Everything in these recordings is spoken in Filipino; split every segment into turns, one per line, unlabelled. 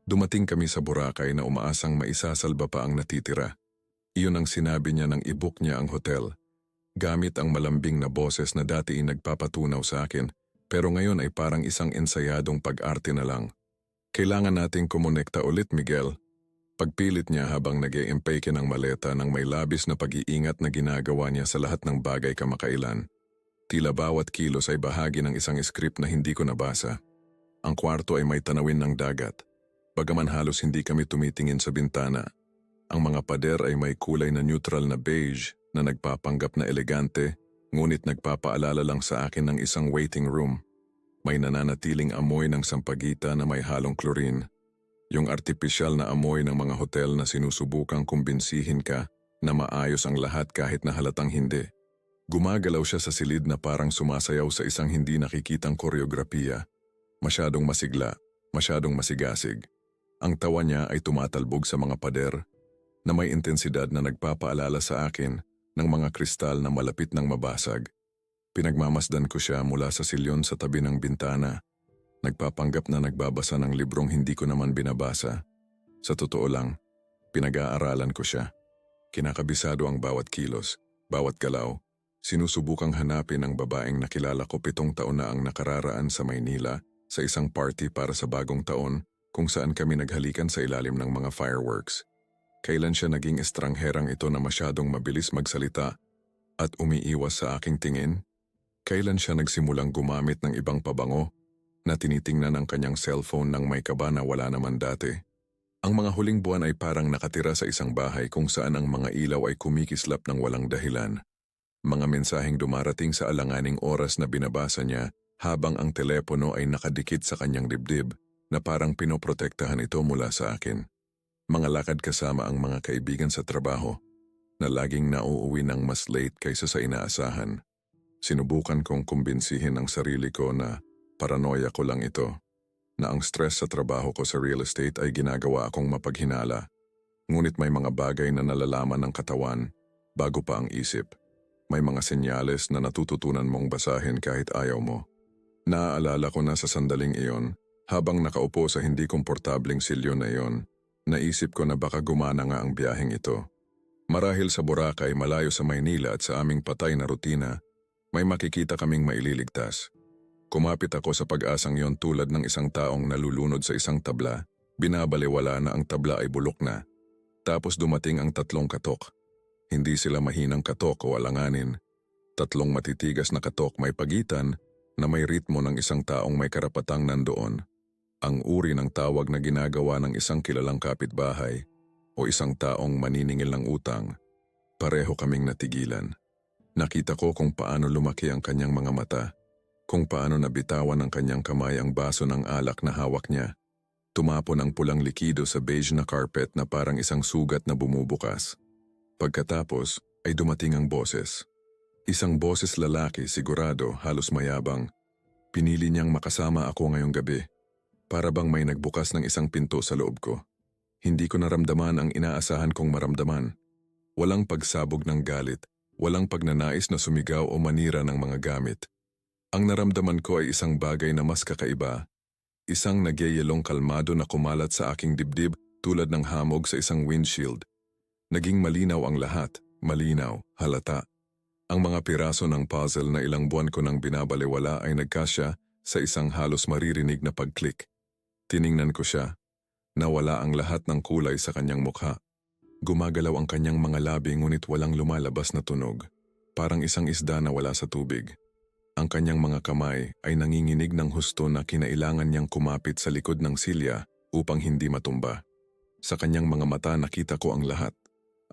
Dumating kami sa Boracay na umaasang maisasalba pa ang natitira. Iyon ang sinabi niya nang i-book niya ang hotel. Gamit ang malambing na boses na dati nagpapatunaw sa akin, pero ngayon ay parang isang ensayadong pag-arte na lang. Kailangan nating kumonekta ulit, Miguel. Pagpilit niya habang nag-e-empake ng maleta ng may labis na pag-iingat na ginagawa niya sa lahat ng bagay kamakailan. Tila bawat kilos ay bahagi ng isang script na hindi ko nabasa. Ang kwarto ay may tanawin ng dagat. Bagaman halos hindi kami tumitingin sa bintana. Ang mga pader ay may kulay na neutral na beige na nagpapanggap na elegante, ngunit nagpapaalala lang sa akin ng isang waiting room. May nananatiling amoy ng sampagita na may halong chlorine. Yung artipisyal na amoy ng mga hotel na sinusubukang kumbinsihin ka na maayos ang lahat kahit na halatang hindi. Gumagalaw siya sa silid na parang sumasayaw sa isang hindi nakikitang koreografiya. Masyadong masigla, masyadong masigasig. Ang tawa niya ay tumatalbog sa mga pader na may intensidad na nagpapaalala sa akin ng mga kristal na malapit ng mabasag. Pinagmamasdan ko siya mula sa silyon sa tabi ng bintana. Nagpapanggap na nagbabasa ng librong hindi ko naman binabasa. Sa totoo lang, pinag-aaralan ko siya. Kinakabisado ang bawat kilos, bawat galaw. Sinusubukang hanapin ang babaeng nakilala ko 7 taon na ang nakararaan sa Maynila sa isang party para sa bagong taon kung saan kami naghalikan sa ilalim ng mga fireworks. Kailan siya naging estrangherang ito na masyadong mabilis magsalita at umiiwas sa aking tingin? Kailan siya nagsimulang gumamit ng ibang pabango na tinitingnan ang kanyang cellphone nang may kaba na wala naman dati? Ang mga huling buwan ay parang nakatira sa isang bahay kung saan ang mga ilaw ay kumikislap ng walang dahilan. Mga mensaheng dumarating sa alanganing oras na binabasa niya habang ang telepono ay nakadikit sa kanyang dibdib na parang pinoprotektahan ito mula sa akin. Mga lakad kasama ang mga kaibigan sa trabaho na laging nauuwi ng mas late kaysa sa inaasahan. Sinubukan kong kumbinsihin ang sarili ko na paranoia ko lang ito, na ang stress sa trabaho ko sa real estate ay ginagawa akong mapaghinala. Ngunit may mga bagay na nalalaman ng katawan bago pa ang isip. May mga senyales na natututunan mong basahin kahit ayaw mo. Naaalala ko na sa sandaling iyon, habang nakaupo sa hindi komportabling silyo na iyon, naisip ko na baka gumana nga ang biyaheng ito. Marahil sa Boracay, malayo sa Maynila at sa aming patay na rutina, may makikita kaming maililigtas. Kumapit ako sa pag-asang yon tulad ng isang taong nalulunod sa isang tabla, binabaliwala na ang tabla ay bulok na. Tapos dumating ang 3 katok. Hindi sila mahinang katok o alanganin. 3 matitigas na katok may pagitan na may ritmo ng isang taong may karapatang nandoon. Ang uri ng tawag na ginagawa ng isang kilalang kapitbahay o isang taong maniningil ng utang. Pareho kaming natigilan. Nakita ko kung paano lumaki ang kanyang mga mata, kung paano nabitawan ng kanyang kamay ang baso ng alak na hawak niya. Tumapon ang pulang likido sa beige na carpet na parang isang sugat na bumubukas. Pagkatapos ay dumating ang boses. Isang boses lalaki, sigurado, halos mayabang. Pinili niyang makasama ako ngayong gabi. Para bang may nagbukas ng isang pinto sa loob ko. Hindi ko naramdaman ang inaasahan kong maramdaman. Walang pagsabog ng galit, walang pagnanais na sumigaw o manira ng mga gamit. Ang naramdaman ko ay isang bagay na mas kakaiba. Isang nagyayelong kalmado na kumalat sa aking dibdib tulad ng hamog sa isang windshield. Naging malinaw ang lahat, malinaw, halata. Ang mga piraso ng puzzle na ilang buwan ko nang binabaliwala ay nagkasya sa isang halos maririnig na pag-click. Tiningnan ko siya. Nawala ang lahat ng kulay sa kanyang mukha. Gumagalaw ang kanyang mga labi ngunit walang lumalabas na tunog. Parang isang isda na wala sa tubig. Ang kanyang mga kamay ay nanginginig ng husto na kinailangan niyang kumapit sa likod ng silya upang hindi matumba. Sa kanyang mga mata nakita ko ang lahat.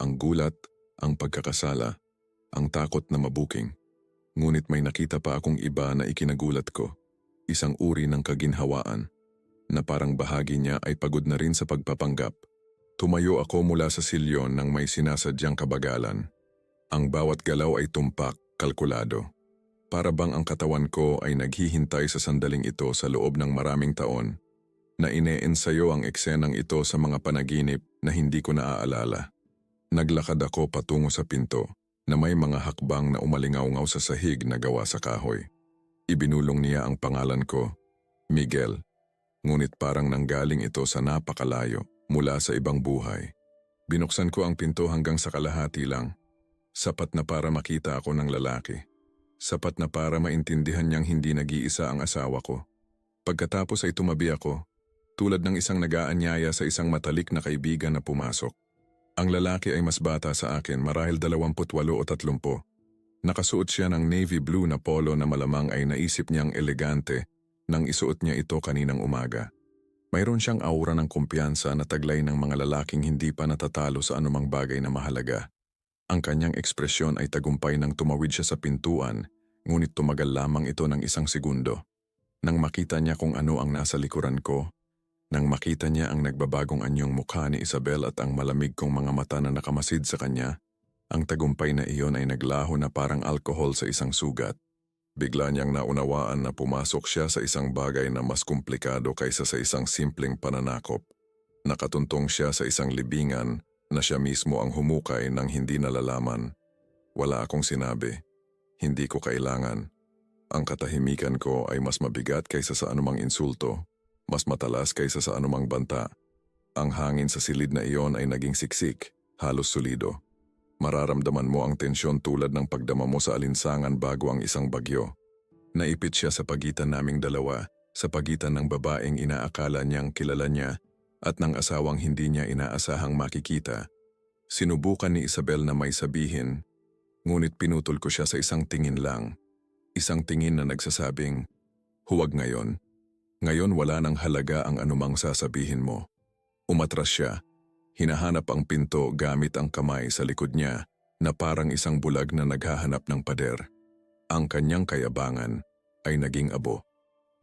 Ang gulat, ang pagkakasala, ang takot na mabuking. Ngunit may nakita pa akong iba na ikinagulat ko. Isang uri ng kaginhawaan na parang bahagi niya ay pagod na rin sa pagpapanggap. Tumayo ako mula sa silyon nang may sinasadyang kabagalan. Ang bawat galaw ay tumpak, kalkulado. Para bang ang katawan ko ay naghihintay sa sandaling ito sa loob ng maraming taon na ine-ensayo ang eksenang ito sa mga panaginip na hindi ko naaalala. Naglakad ako patungo sa pinto na may mga hakbang na umalingaw-ngaw sa sahig na gawa sa kahoy. Ibinulong niya ang pangalan ko, Miguel. Ngunit parang nanggaling ito sa napakalayo mula sa ibang buhay. Binuksan ko ang pinto hanggang sa kalahati lang. Sapat na para makita ako ng lalaki. Sapat na para maintindihan niyang hindi nag-iisa ang asawa ko. Pagkatapos ay tumabi ako, tulad ng isang nag-aanyaya sa isang matalik na kaibigan na pumasok. Ang lalaki ay mas bata sa akin, marahil 28 o 30. Nakasuot siya ng navy blue na polo na malamang ay naisip niyang elegante nang isuot niya ito kaninang umaga. Mayroon siyang aura ng kumpiyansa na taglay ng mga lalaking hindi pa natatalo sa anumang bagay na mahalaga. Ang kanyang ekspresyon ay tagumpay nang tumawid siya sa pintuan, ngunit tumagal lamang ito ng 1 segundo. Nang makita niya kung ano ang nasa likuran ko, nang makita niya ang nagbabagong anyong mukha ni Isabel at ang malamig kong mga mata na nakamasid sa kanya, ang tagumpay na iyon ay naglaho na parang alkohol sa isang sugat. Bigla niyang naunawaan na pumasok siya sa isang bagay na mas komplikado kaysa sa isang simpleng pananakop. Nakatuntong siya sa isang libingan na siya mismo ang humukay ng hindi nalalaman. Wala akong sinabi. Hindi ko kailangan. Ang katahimikan ko ay mas mabigat kaysa sa anumang insulto, mas matalas kaysa sa anumang banta. Ang hangin sa silid na iyon ay naging siksik, halos solido. Mararamdaman mo ang tensyon tulad ng pagdama mo sa alinsangan bago ang isang bagyo. Naipit siya sa pagitan naming dalawa, sa pagitan ng babaeng inaakala niyang kilala niya at ng asawang hindi niya inaasahang makikita. Sinubukan ni Isabel na may sabihin, ngunit pinutol ko siya sa isang tingin lang. Isang tingin na nagsasabing, "Huwag ngayon. Ngayon wala nang halaga ang anumang sasabihin mo." Umatras siya. Hinahanap ang pinto gamit ang kamay sa likod niya na parang isang bulag na naghahanap ng pader. Ang kanyang kayabangan ay naging abo.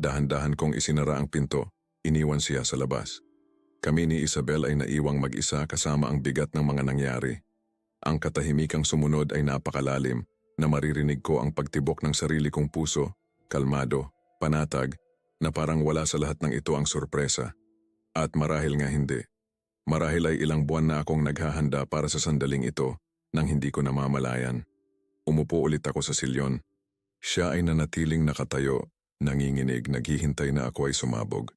Dahan-dahan kong isinara ang pinto, iniwan siya sa labas. Kami ni Isabel ay naiwang mag-isa kasama ang bigat ng mga nangyari. Ang katahimikang sumunod ay napakalalim na maririnig ko ang pagtibok ng sarili kong puso, kalmado, panatag, na parang wala sa lahat ng ito ang sorpresa. At marahil nga hindi. Marahil ay ilang buwan na akong naghahanda para sa sandaling ito nang hindi ko namamalayan. Umupo ulit ako sa silyon. Siya ay nanatiling nakatayo, nanginginig, naghihintay na ako ay sumabog.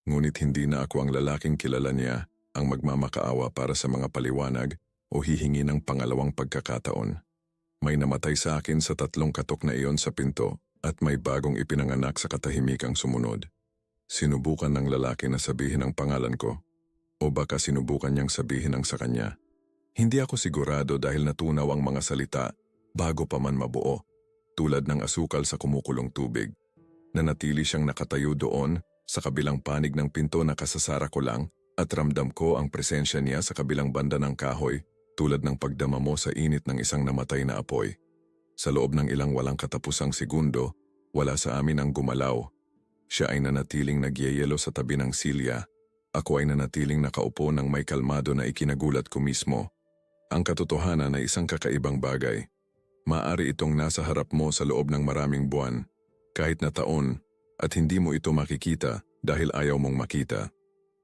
Ngunit hindi na ako ang lalaking kilala niya, ang magmamakaawa para sa mga paliwanag o hihingi ng pangalawang pagkakataon. May namatay sa akin sa 3 katok na iyon sa pinto at may bagong ipinanganak sa katahimikang sumunod. Sinubukan ng lalaki na sabihin ang pangalan ko. O baka sinubukan niyang sabihin ang sa kanya. Hindi ako sigurado dahil natunaw ang mga salita bago pa man mabuo, tulad ng asukal sa kumukulong tubig. Nanatili siyang nakatayo doon sa kabilang panig ng pinto na kasasara ko lang at ramdam ko ang presensya niya sa kabilang banda ng kahoy tulad ng pagdama mo sa init ng isang namatay na apoy. Sa loob ng ilang walang katapusang segundo, wala sa amin ang gumalaw. Siya ay nanatiling nagyayelo sa tabi ng silya. Ako ay nanatiling nakaupo ng may kalmado na ikinagulat ko mismo. Ang katotohanan ay isang kakaibang bagay. Maaari itong nasa harap mo sa loob ng maraming buwan, kahit na taon, at hindi mo ito makikita dahil ayaw mong makita.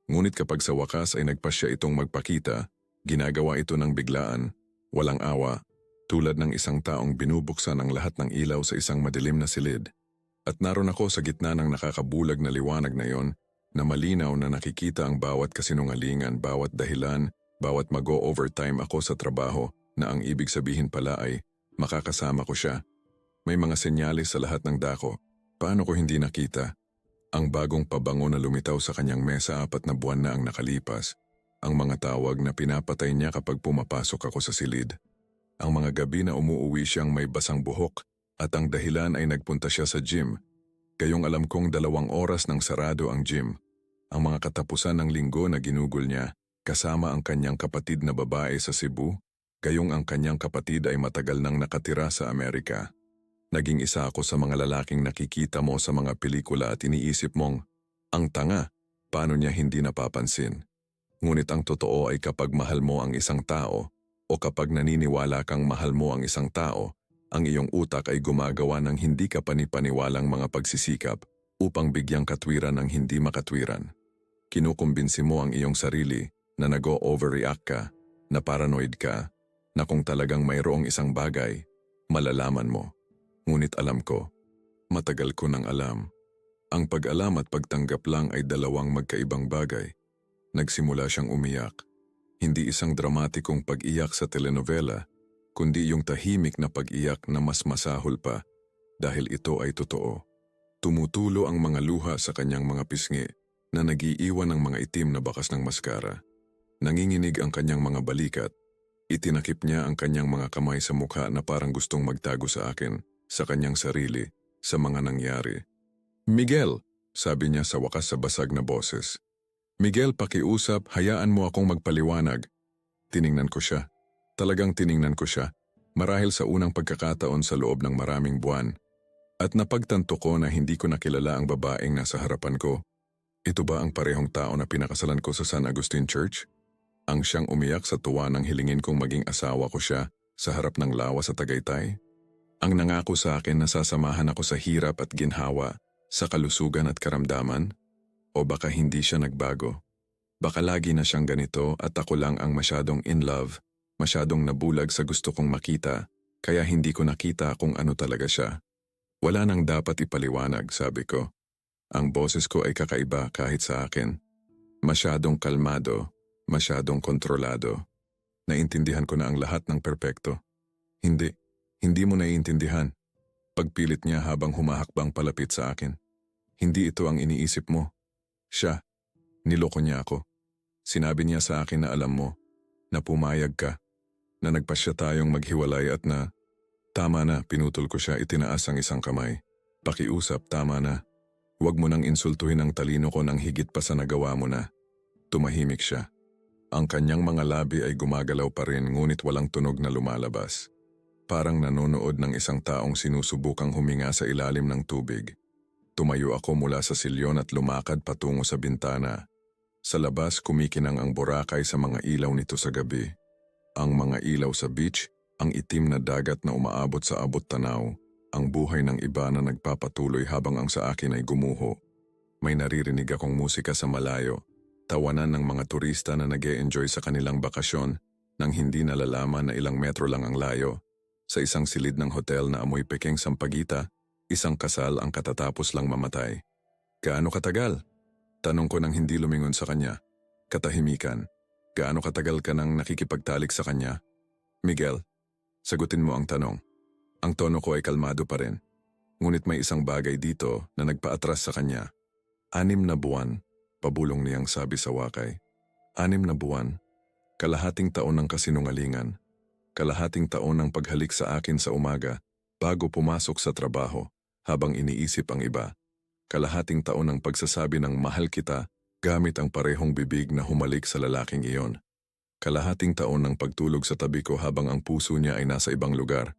Ngunit kapag sa wakas ay nagpasya itong magpakita, ginagawa ito ng biglaan, walang awa, tulad ng isang taong binubuksan ang lahat ng ilaw sa isang madilim na silid. At naroon ako sa gitna ng nakakabulag na liwanag na yon, na malinaw na nakikita ang bawat kasinungalingan, bawat dahilan, bawat mag-o-overtime ako sa trabaho na ang ibig sabihin pala ay makakasama ko siya. May mga senyales sa lahat ng dako. Paano ko hindi nakita? Ang bagong pabango na lumitaw sa kanyang mesa 4 na buwan na ang nakalipas. Ang mga tawag na pinapatay niya kapag pumapasok ako sa silid. Ang mga gabi na umuuwi siyang may basang buhok at ang dahilan ay nagpunta siya sa gym. Gayong alam kong 2 oras nang sarado ang gym. Ang mga katapusan ng linggo na ginugol niya, kasama ang kanyang kapatid na babae sa Cebu, gayong ang kanyang kapatid ay matagal nang nakatira sa Amerika. Naging isa ako sa mga lalaking nakikita mo sa mga pelikula at iniisip mong, ang tanga, paano niya hindi napapansin? Ngunit ang totoo ay kapag mahal mo ang isang tao, o kapag naniniwala kang mahal mo ang isang tao, ang iyong utak ay gumagawa ng hindi ka panipaniwalang mga pagsisikap upang bigyang katwiran ang hindi makatwiran. Kinukumbinsi mo ang iyong sarili na nag-o-overreact ka, na paranoid ka, na kung talagang mayroong isang bagay, malalaman mo. Ngunit alam ko, matagal ko nang alam. Ang pag-alam at pagtanggap lang ay dalawang magkaibang bagay. Nagsimula siyang umiyak. Hindi isang dramatikong pag-iyak sa telenovela, kundi yung tahimik na pag-iyak na mas masahol pa dahil ito ay totoo. Tumutulo ang mga luha sa kanyang mga pisngi na nagiiwan ng mga itim na bakas ng maskara. Nanginginig ang kanyang mga balikat. Itinakip niya ang kanyang mga kamay sa mukha na parang gustong magtago sa akin, sa kanyang sarili, sa mga nangyari. "Miguel," sabi niya sa wakas sa basag na boses. "Miguel, pakiusap, hayaan mo akong magpaliwanag." Tiningnan ko siya. Talagang tiningnan ko siya, marahil sa unang pagkakataon sa loob ng maraming buwan. At napagtanto ko na hindi ko nakilala ang babaeng nasa harapan ko. Ito ba ang parehong tao na pinakasalan ko sa San Agustin Church? Ang siyang umiyak sa tuwa nang hilingin kong maging asawa ko siya sa harap ng lawa sa Tagaytay? Ang nangako sa akin na sasamahan ako sa hirap at ginhawa, sa kalusugan at karamdaman? O baka hindi siya nagbago? Baka lagi na siyang ganito at ako lang ang masyadong in love, masyadong nabulag sa gusto kong makita, kaya hindi ko nakita kung ano talaga siya. Wala nang dapat ipaliwanag, sabi ko. Ang boses ko ay kakaiba kahit sa akin. Masyadong kalmado, masyadong kontrolado. Naintindihan ko na ang lahat ng perpekto. Hindi mo naiintindihan. Pagpilit niya habang humahakbang palapit sa akin. Hindi ito ang iniisip mo. Siya, niloko niya ako. Sinabi niya sa akin na alam mo, na pumayag ka, na nagpasya tayong maghiwalay at na, tama na, pinutol ko siya, itinaas ang isang kamay. Pakiusap, tama na. Huwag mo nang insultuhin ang talino ko nang higit pa sa nagawa mo na. Tumahimik siya. Ang kanyang mga labi ay gumagalaw pa rin ngunit walang tunog na lumalabas. Parang nanonood ng isang taong sinusubukang huminga sa ilalim ng tubig. Tumayo ako mula sa silyon at lumakad patungo sa bintana. Sa labas kumikinang ang Boracay sa mga ilaw nito sa gabi. Ang mga ilaw sa beach, ang itim na dagat na umaabot sa abot tanaw, ang buhay ng iba na nagpapatuloy habang ang sa akin ay gumuho. May naririnig akong musika sa malayo. Tawanan ng mga turista na nag-e-enjoy sa kanilang bakasyon nang hindi nalalaman na ilang metro lang ang layo. Sa isang silid ng hotel na amoy pekeng sampagita, isang kasal ang katatapos lang mamatay. Gaano katagal? Tanong ko nang hindi lumingon sa kanya. Katahimikan. Gaano katagal ka nang nakikipagtalik sa kanya? Miguel, sagutin mo ang tanong. Ang tono ko ay kalmado pa rin. Ngunit may isang bagay dito na nagpaatras sa kanya. 6 na buwan. Pabulong niyang sabi sa wakay. 6 na buwan. Kalahating taon ng kasinungalingan. Kalahating taon ng paghalik sa akin sa umaga bago pumasok sa trabaho habang iniisip ang iba. Kalahating taon ng pagsasabi ng mahal kita gamit ang parehong bibig na humalik sa lalaking iyon. Kalahating taon ng pagtulog sa tabi ko habang ang puso niya ay nasa ibang lugar.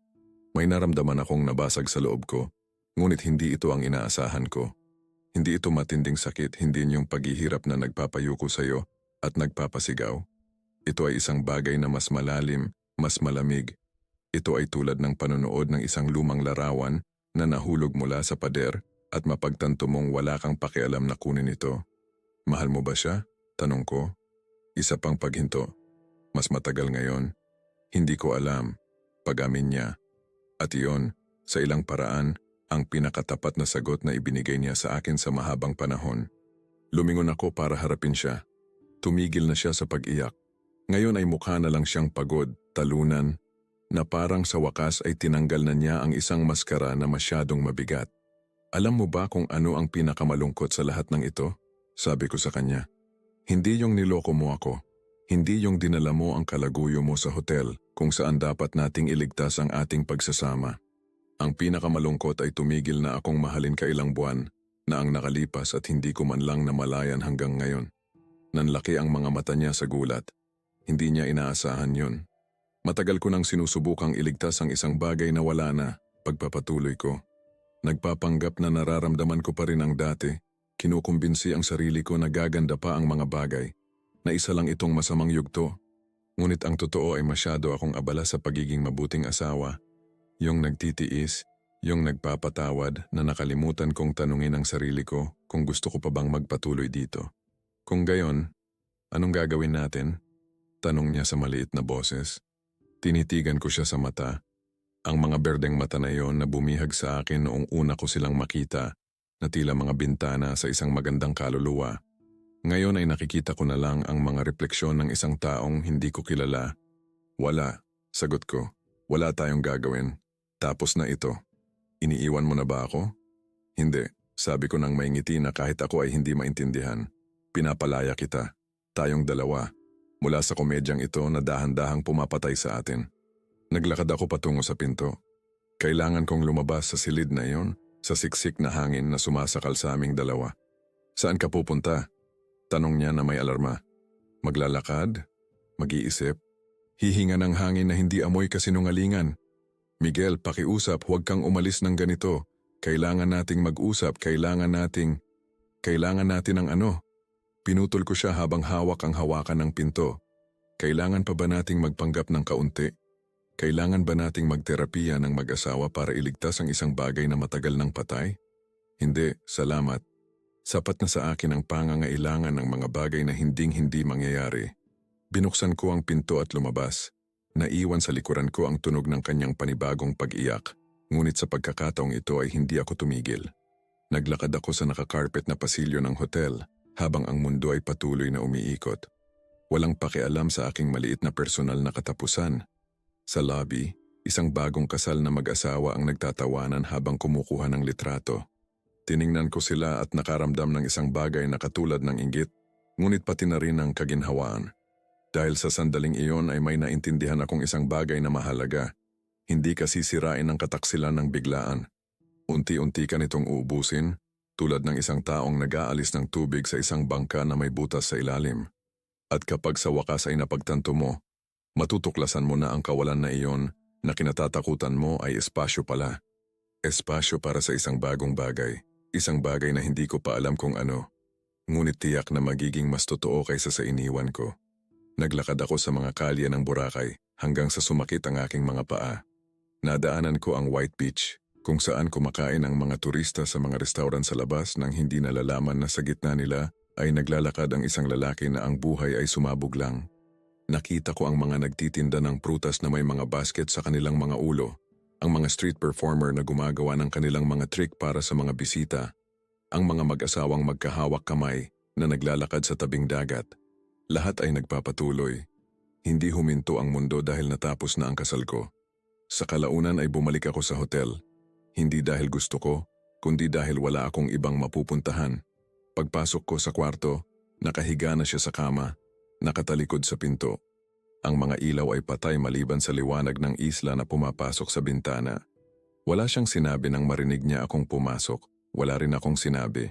May naramdaman akong nabasag sa loob ko, ngunit hindi ito ang inaasahan ko. Hindi ito matinding sakit, hindi yung paghihirap na nagpapayuko sa iyo at nagpapasigaw. Ito ay isang bagay na mas malalim, mas malamig. Ito ay tulad ng panonood ng isang lumang larawan na nahulog mula sa pader at mapagtanto mong wala kang pakialam na kunin ito. Mahal mo ba siya? Tanong ko. Isa pang paghinto. Mas matagal ngayon. Hindi ko alam. Pag-amin niya. At iyon, sa ilang paraan, ang pinakatapat na sagot na ibinigay niya sa akin sa mahabang panahon. Lumingon ako para harapin siya. Tumigil na siya sa pag-iyak. Ngayon ay mukha na lang siyang pagod, talunan, na parang sa wakas ay tinanggal na niya ang isang maskara na masyadong mabigat. Alam mo ba kung ano ang pinakamalungkot sa lahat ng ito? Sabi ko sa kanya. Hindi yung niloko mo ako. Hindi yung dinala mo ang kalaguyo mo sa hotel kung saan dapat nating iligtas ang ating pagsasama. Ang pinakamalungkot ay tumigil na akong mahalin ka ilang buwan na ang nakalipas at hindi ko man lang namalayan hanggang ngayon. Nanlaki ang mga mata niya sa gulat. Hindi niya inaasahan yun. Matagal ko nang sinusubukang iligtas ang isang bagay na wala na, pagpapatuloy ko. Nagpapanggap na nararamdaman ko pa rin ang dati. Kinukumbinsi ang sarili ko na gaganda pa ang mga bagay, na isa lang itong masamang yugto. Ngunit ang totoo ay masyado akong abala sa pagiging mabuting asawa. Yung nagtitiis, yung nagpapatawad na nakalimutan kong tanungin ang sarili ko kung gusto ko pa bang magpatuloy dito. Kung gayon, anong gagawin natin? Tanong niya sa maliit na boses. Tinitigan ko siya sa mata. Ang mga berdeng mata na yon na bumihag sa akin noong una ko silang makita na tila mga bintana sa isang magandang kaluluwa. Ngayon ay nakikita ko na lang ang mga refleksyon ng isang taong hindi ko kilala. Wala, sagot ko. Wala tayong gagawin. Tapos na ito. Iniiwan mo na ba ako? Hindi, sabi ko nang may ngiti na kahit ako ay hindi maintindihan. Pinapalaya kita. Tayong dalawa. Mula sa komedyang ito na dahan-dahang pumapatay sa atin. Naglakad ako patungo sa pinto. Kailangan kong lumabas sa silid na iyon, sa siksik na hangin na sumasakal sa aming dalawa. Saan ka pupunta? Tanong niya na may alarma. Maglalakad? Mag-iisip? Hihinga ng hangin na hindi amoy kasinungalingan. Miguel, pakiusap, huwag kang umalis ng ganito. Kailangan nating mag-usap, kailangan natin ng ano. Pinutol ko siya habang hawak ang hawakan ng pinto. Kailangan pa ba nating magpanggap ng kaunti? Kailangan ba nating magterapiya ng mag-asawa para iligtas ang isang bagay na matagal nang patay? Hindi, salamat. Sapat na sa akin ang pangangailangan ng mga bagay na hinding-hindi mangyayari. Binuksan ko ang pinto at lumabas. Naiwan sa likuran ko ang tunog ng kanyang panibagong pag-iyak, ngunit sa pagkakataong ito ay hindi ako tumigil. Naglakad ako sa nakakarpet na pasilyo ng hotel, habang ang mundo ay patuloy na umiikot. Walang pakialam sa aking maliit na personal na katapusan. Sa lobby, isang bagong kasal na mag-asawa ang nagtatawanan habang kumukuha ng litrato. Tiningnan ko sila at nakaramdam ng isang bagay na katulad ng inggit, ngunit pati na rin ng kaginhawaan. Dahil sa sandaling iyon ay may naintindihan akong isang bagay na mahalaga. Hindi kasi sirain ang kataksilan ng biglaan. Unti-unti ka nitong uubusin, tulad ng isang taong nag-aalis ng tubig sa isang bangka na may butas sa ilalim. At kapag sa wakas ay napagtanto mo, matutuklasan mo na ang kawalan na iyon na kinatatakutan mo ay espasyo pala. Espasyo para sa isang bagong bagay, isang bagay na hindi ko pa alam kung ano. Ngunit tiyak na magiging mas totoo kaysa sa iniwan ko. Naglakad ako sa mga kalye ng Boracay hanggang sa sumakit ang aking mga paa. Nadaanan ko ang White Beach, kung saan kumakain ang mga turista sa mga restaurant sa labas nang hindi nalalaman na sa gitna nila ay naglalakad ang isang lalaki na ang buhay ay sumabog lang. Nakita ko ang mga nagtitinda ng prutas na may mga basket sa kanilang mga ulo, ang mga street performer na gumagawa ng kanilang mga trick para sa mga bisita, ang mga mag-asawang magkahawak kamay na naglalakad sa tabing dagat. Lahat ay nagpapatuloy. Hindi huminto ang mundo dahil natapos na ang kasal ko. Sa kalaunan ay bumalik ako sa hotel. Hindi dahil gusto ko, kundi dahil wala akong ibang mapupuntahan. Pagpasok ko sa kwarto, nakahiga na siya sa kama, nakatalikod sa pinto. Ang mga ilaw ay patay maliban sa liwanag ng isla na pumapasok sa bintana. Wala siyang sinabi nang marinig niya akong pumasok, wala rin akong sinabi.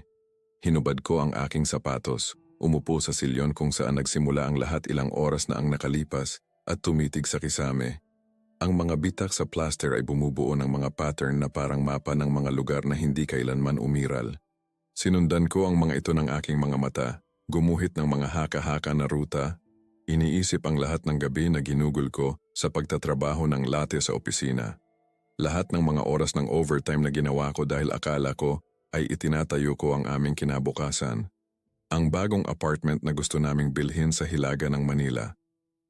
Hinubad ko ang aking sapatos, umupo sa silyon kung saan nagsimula ang lahat ilang oras na ang nakalipas at tumitig sa kisame. Ang mga bitak sa plaster ay bumubuo ng mga pattern na parang mapa ng mga lugar na hindi kailanman umiral. Sinundan ko ang mga ito ng aking mga mata, gumuhit ng mga haka-haka na ruta. Iniisip ang lahat ng gabi na ginugol ko sa pagtatrabaho ng latte sa opisina. Lahat ng mga oras ng overtime na ginawa ko dahil akala ko ay itinatayo ko ang aming kinabukasan. Ang bagong apartment na gusto naming bilhin sa Hilaga ng Manila.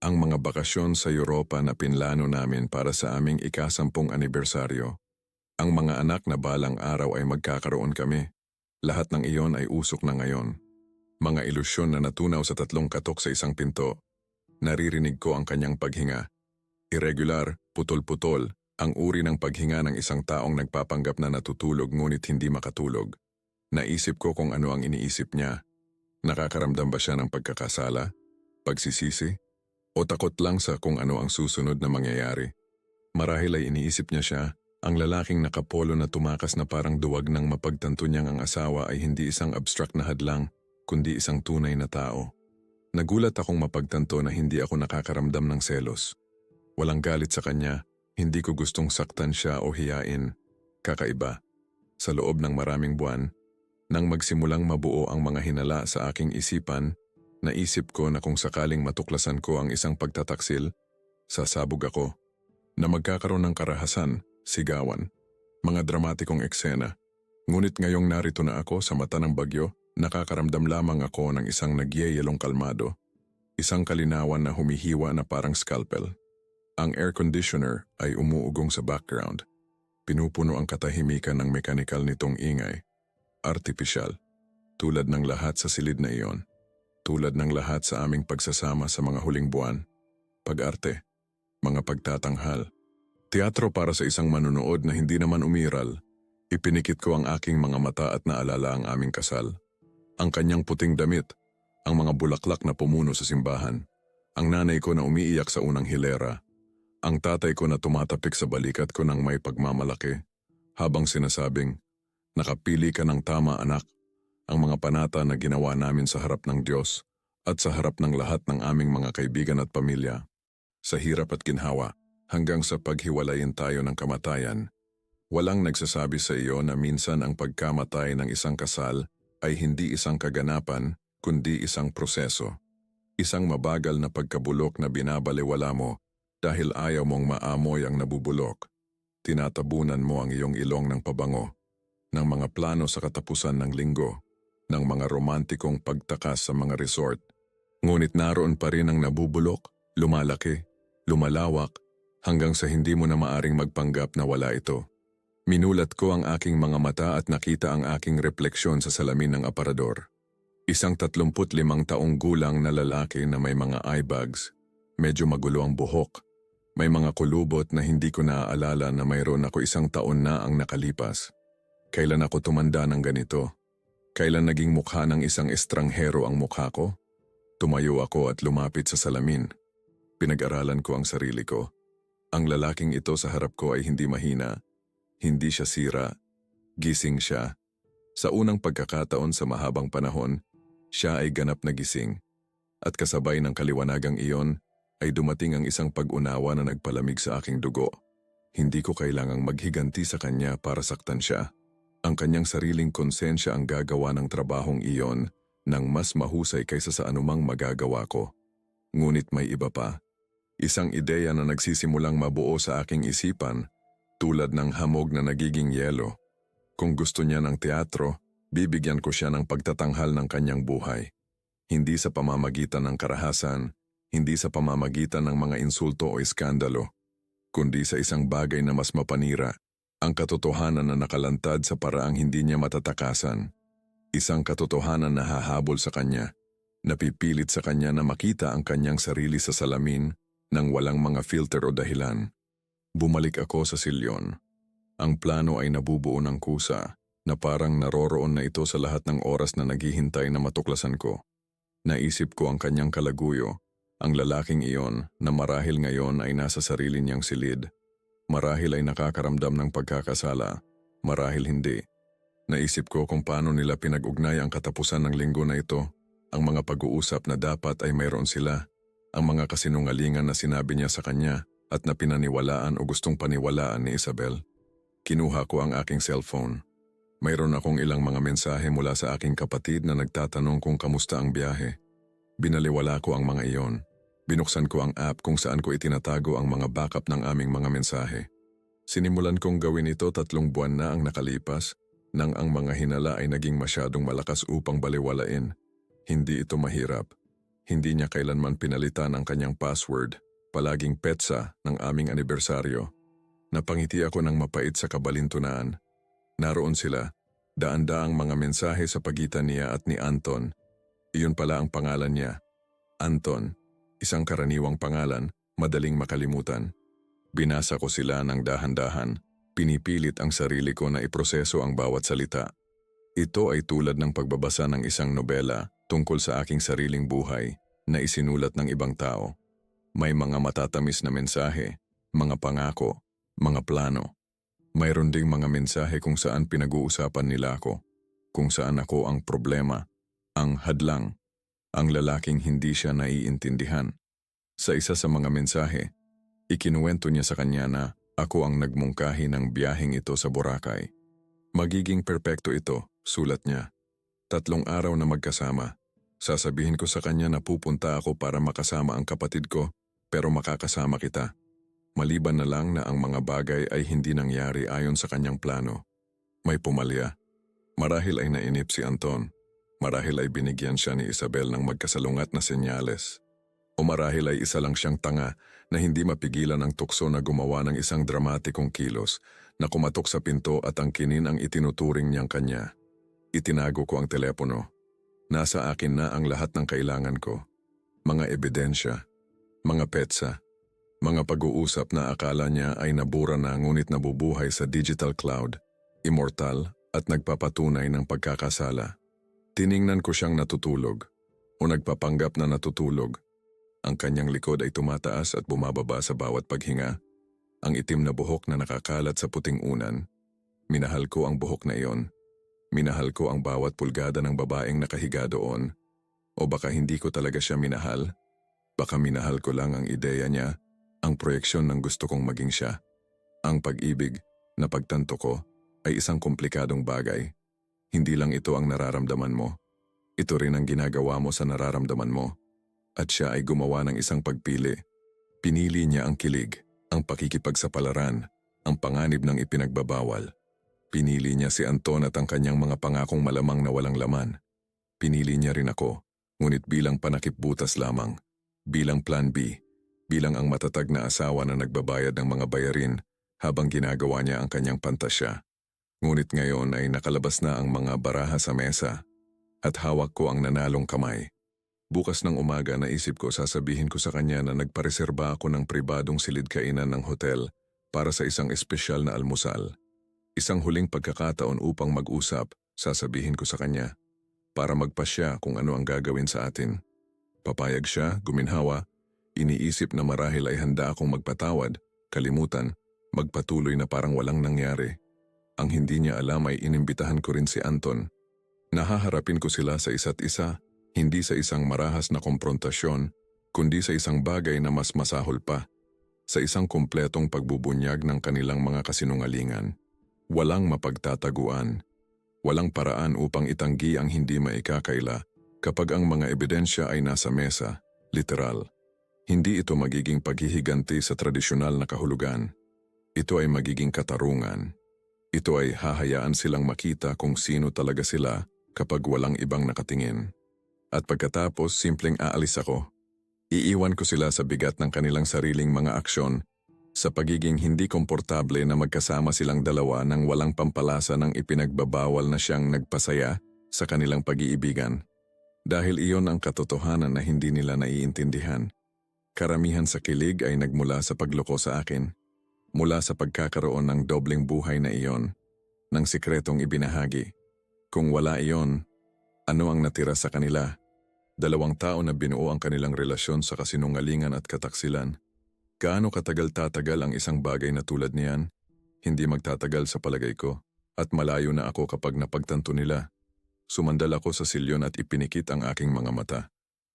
Ang mga bakasyon sa Europa na pinlano namin para sa aming ika-10 anibersaryo. Ang mga anak na balang araw ay magkakaroon kami. Lahat ng iyon ay usok na ngayon. Mga ilusyon na natunaw sa 3 katok sa isang pinto. Naririnig ko ang kanyang paghinga. Irregular, putol-putol, ang uri ng paghinga ng isang taong nagpapanggap na natutulog ngunit hindi makatulog. Naisip ko kung ano ang iniisip niya. Nakakaramdam ba siya ng pagkakasala, pagsisisi, o takot lang sa kung ano ang susunod na mangyayari? Marahil ay iniisip niya siya, ang lalaking nakapolo na tumakas na parang duwag ng mapagtanto niyang ang asawa ay hindi isang abstract na hadlang, kundi isang tunay na tao. Nagulat akong mapagtanto na hindi ako nakakaramdam ng selos. Walang galit sa kanya, hindi ko gustong saktan siya o hiyain. Kakaiba. Sa loob ng maraming buwan, nang magsimulang mabuo ang mga hinala sa aking isipan, naisip ko na kung sakaling matuklasan ko ang isang pagtataksil, sasabog ako. Na magkakaroon ng karahasan, sigawan, mga dramatikong eksena. Ngunit ngayong narito na ako sa mata ng bagyo, nakakaramdam lamang ako ng isang nagyeyelong kalmado. Isang kalinawan na humihiwa na parang scalpel. Ang air conditioner ay umuugong sa background. Pinupuno ang katahimikan ng mekanikal nitong ingay. artipisyal. Tulad ng lahat sa silid na iyon. Tulad ng lahat sa aming pagsasama sa mga huling buwan. Pag-arte, mga pagtatanghal. Teatro para sa isang manunood na hindi naman umiral. Ipinikit ko ang aking mga mata at naalala ang aming kasal. Ang kanyang puting damit, ang mga bulaklak na pumuno sa simbahan. Ang nanay ko na umiiyak sa unang hilera. Ang tatay ko na tumatapik sa balikat ko ng may pagmamalaki. Habang sinasabing, nakapili ka ng tama anak. Ang mga panata na ginawa namin sa harap ng Diyos at sa harap ng lahat ng aming mga kaibigan at pamilya. Sa hirap at ginhawa, hanggang sa paghiwalayin tayo ng kamatayan. Walang nagsasabi sa iyo na minsan ang pagkamatay ng isang kasal ay hindi isang kaganapan, kundi isang proseso. Isang mabagal na pagkabulok na binabaliwala mo dahil ayaw mong maamoy ang nabubulok. Tinatabunan mo ang iyong ilong ng pabango, ng mga plano sa katapusan ng linggo, ng mga romantikong pagtakas sa mga resort. Ngunit naroon pa rin ang nabubulok, lumalaki, lumalawak, hanggang sa hindi mo na maaring magpanggap na wala ito. Minulat ko ang aking mga mata at nakita ang aking refleksyon sa salamin ng aparador. Isang 35 taong gulang na lalaki na may mga eye bags, medyo magulo ang buhok. May mga kulubot na hindi ko naaalala na mayroon ako 1 taon na ang nakalipas. Kailan ako tumanda ng ganito? Kailan naging mukha ng isang estranghero ang mukha ko? Tumayo ako at lumapit sa salamin. Pinag-aralan ko ang sarili ko. Ang lalaking ito sa harap ko ay hindi mahina. Hindi siya sira. Gising siya. Sa unang pagkakataon sa mahabang panahon, siya ay ganap na gising. At kasabay ng kaliwanagang iyon, ay dumating ang isang pag-unawa na nagpalamig sa aking dugo. Hindi ko kailangang maghiganti sa kanya para saktan siya. Ang kanyang sariling konsensya ang gagawa ng trabahong iyon nang mas mahusay kaysa sa anumang magagawa ko. Ngunit may iba pa. Isang ideya na nagsisimulang mabuo sa aking isipan, tulad ng hamog na nagiging yelo. Kung gusto niya ng teatro, bibigyan ko siya ng pagtatanghal ng kanyang buhay. Hindi sa pamamagitan ng karahasan, hindi sa pamamagitan ng mga insulto o iskandalo, kundi sa isang bagay na mas mapanira, ang katotohanan na nakalantad sa paraang hindi niya matatakasan. Isang katotohanan na hahabol sa kanya, napipilit sa kanya na makita ang kanyang sarili sa salamin nang walang mga filter o dahilan. Bumalik ako sa silyon. Ang plano ay nabubuo ng kusa, na parang naroroon na ito sa lahat ng oras na naghihintay na matuklasan ko. Naisip ko ang kanyang kalaguyo, ang lalaking iyon na marahil ngayon ay nasa sarili niyang silid. Marahil ay nakakaramdam ng pagkakasala, marahil hindi. Naisip ko kung paano nila pinag-ugnay ang katapusan ng linggo na ito, ang mga pag-uusap na dapat ay mayroon sila, ang mga kasinungalingan na sinabi niya sa kanya at na pinaniwalaan o gustong paniwalaan ni Isabel. Kinuha ko ang aking cellphone. Mayroon akong ilang mga mensahe mula sa aking kapatid na nagtatanong kung kamusta ang biyahe. Binaliwala ko ang mga iyon. Binuksan ko ang app kung saan ko itinatago ang mga backup ng aming mga mensahe. Sinimulan kong gawin ito 3 buwan na ang nakalipas, nang ang mga hinala ay naging masyadong malakas upang baliwalain. Hindi ito mahirap. Hindi niya kailanman pinalitan ang kanyang password, palaging petsa ng aming anibersaryo. Napangiti ako ng mapait sa kabalintunaan. Naroon sila, daan-daang mga mensahe sa pagitan niya at ni Anton. Iyon pala ang pangalan niya, Anton. Isang karaniwang pangalan, madaling makalimutan. Binasa ko sila ng dahan-dahan, pinipilit ang sarili ko na iproseso ang bawat salita. Ito ay tulad ng pagbabasa ng isang nobela tungkol sa aking sariling buhay na isinulat ng ibang tao. May mga matatamis na mensahe, mga pangako, mga plano. Mayroon ding mga mensahe kung saan pinag-uusapan nila ako, kung saan ako ang problema, ang hadlang, ang lalaking hindi siya naiintindihan. Sa isa sa mga mensahe, ikinuwento niya sa kanya na ako ang nagmungkahi ng biyaheng ito sa Boracay. Magiging perpekto ito, sulat niya. 3 araw na magkasama. Sasabihin ko sa kanya na pupunta ako para makasama ang kapatid ko, pero makakasama kita. Maliban na lang na ang mga bagay ay hindi nangyari ayon sa kanyang plano. May pumalya. Marahil ay nainip si Anton. Marahil ay binigyan siya ni Isabel ng magkasalungat na senyales. O marahil ay isa lang siyang tanga na hindi mapigilan ang tukso na gumawa ng isang dramatikong kilos na kumatok sa pinto at angkinin ang itinuturing niyang kanya. Itinago ko ang telepono. Nasa akin na ang lahat ng kailangan ko. Mga ebidensya, mga petsa, mga pag-uusap na akala niya ay nabura na ngunit nabubuhay sa digital cloud, immortal at nagpapatunay ng pagkakasala. Tiningnan ko siyang natutulog o nagpapanggap na natutulog. Ang kanyang likod ay tumataas at bumababa sa bawat paghinga. Ang itim na buhok na nakakalat sa puting unan. Minahal ko ang buhok na iyon. Minahal ko ang bawat pulgada ng babaeng nakahiga doon. O baka hindi ko talaga siya minahal. Baka minahal ko lang ang ideya niya, ang proyeksyon ng gusto kong maging siya. Ang pag-ibig, na pagtanto ko, ay isang komplikadong bagay. Hindi lang ito ang nararamdaman mo. Ito rin ang ginagawa mo sa nararamdaman mo. At siya ay gumawa ng isang pagpili. Pinili niya ang kilig, ang pakikipagsapalaran, ang panganib ng ipinagbabawal. Pinili niya si Anton at ang kanyang mga pangakong malamang na walang laman. Pinili niya rin ako, ngunit bilang panakipbutas lamang. Bilang plan B. Bilang ang matatag na asawa na nagbabayad ng mga bayarin habang ginagawa niya ang kanyang pantasya. Ngunit ngayon ay nakalabas na ang mga baraha sa mesa at hawak ko ang nanalong kamay. Bukas ng umaga naisip ko sasabihin ko sa kanya na nagpareserba ako ng pribadong silid-kainan ng hotel para sa isang espesyal na almusal. Isang huling pagkakataon upang mag-usap, sasabihin ko sa kanya, para magpasya kung ano ang gagawin sa atin. Papayag siya, guminhawa. Iniisip na marahil ay handa akong magpatawad, kalimutan, magpatuloy na parang walang nangyari. Ang hindi niya alam ay inimbitahan ko rin si Anton. Nahaharapin ko sila sa isa't isa, hindi sa isang marahas na komprontasyon, kundi sa isang bagay na mas masahol pa. Sa isang kumpletong pagbubunyag ng kanilang mga kasinungalingan. Walang mapagtataguan. Walang paraan upang itanggi ang hindi maikakaila kapag ang mga ebidensya ay nasa mesa, literal. Hindi ito magiging paghihiganti sa tradisyonal na kahulugan. Ito ay magiging katarungan. Ito ay hahayaan silang makita kung sino talaga sila kapag walang ibang nakatingin. At pagkatapos simpleng aalis ako. Iiwan ko sila sa bigat ng kanilang sariling mga aksyon, sa pagiging hindi komportable na magkasama silang dalawa nang walang pampalasa ng ipinagbabawal na siyang nagpasaya sa kanilang pag-iibigan. Dahil iyon ang katotohanan na hindi nila naiintindihan. Karamihan sa kilig ay nagmula sa pagloko sa akin, mula sa pagkakaroon ng dobleng buhay na iyon, ng sikretong ibinahagi. Kung wala iyon, ano ang natira sa kanila? 2 tao na binuo ang kanilang relasyon sa kasinungalingan at kataksilan. Gaano katagal tatagal ang isang bagay na tulad niyan? Hindi magtatagal sa palagay ko, at malayo na ako kapag napagtanto nila. Sumandal ako sa silyon at ipinikit ang aking mga mata.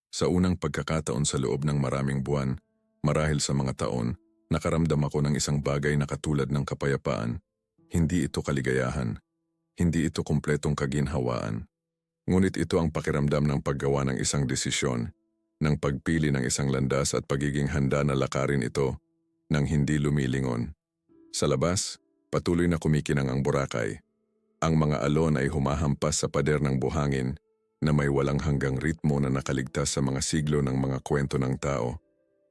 Sa unang pagkakataon sa loob ng maraming buwan, marahil sa mga taon, nakaramdam ako ng isang bagay na katulad ng kapayapaan. Hindi ito kaligayahan. Hindi ito kumpletong kaginhawaan. Ngunit ito ang pakiramdam ng paggawa ng isang desisyon, ng pagpili ng isang landas at pagiging handa na lakarin ito nang hindi lumilingon. Sa labas, patuloy na kumikinang ang Boracay. Ang mga alon ay humahampas sa pader ng buhangin, na may walang hanggang ritmo na nakaligtas sa mga siglo ng mga kwento ng tao.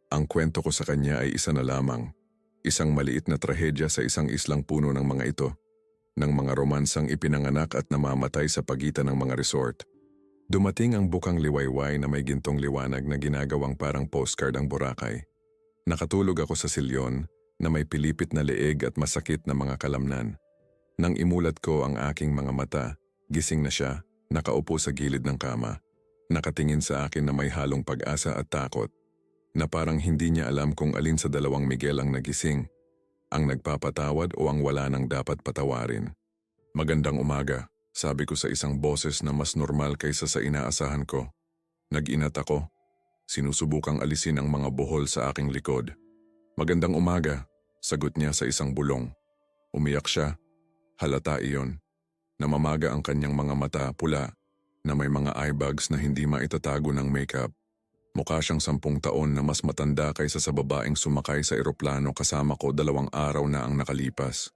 Ang kwento ko sa kanya ay isa na lamang, isang maliit na trahedya sa isang islang puno ng mga ito, ng mga romansang ipinanganak at namamatay sa pagitan ng mga resort. Dumating ang bukang liwayway na may gintong liwanag na ginagawang parang postcard ang Boracay. Nakatulog ako sa silyon na may pilipit na leeg at masakit na mga kalamnan. Nang imulat ko ang aking mga mata, gising na siya. Nakaupo sa gilid ng kama, nakatingin sa akin na may halong pag-asa at takot, na parang hindi niya alam kung alin sa 2 Miguel ang nagising, ang nagpapatawad o ang wala nang dapat patawarin. Magandang umaga, sabi ko sa isang boses na mas normal kaysa sa inaasahan ko. Nag-inat ako, sinusubukang alisin ang mga buhol sa aking likod. Magandang umaga, sagot niya sa isang bulong. Umiyak siya, halata iyon. Namamaga ang kanyang mga mata pula na may mga eye bags na hindi maitatago ng makeup. Mukha siyang 10 taon na mas matanda kaysa sa babaeng sumakay sa eroplano kasama ko 2 araw na ang nakalipas.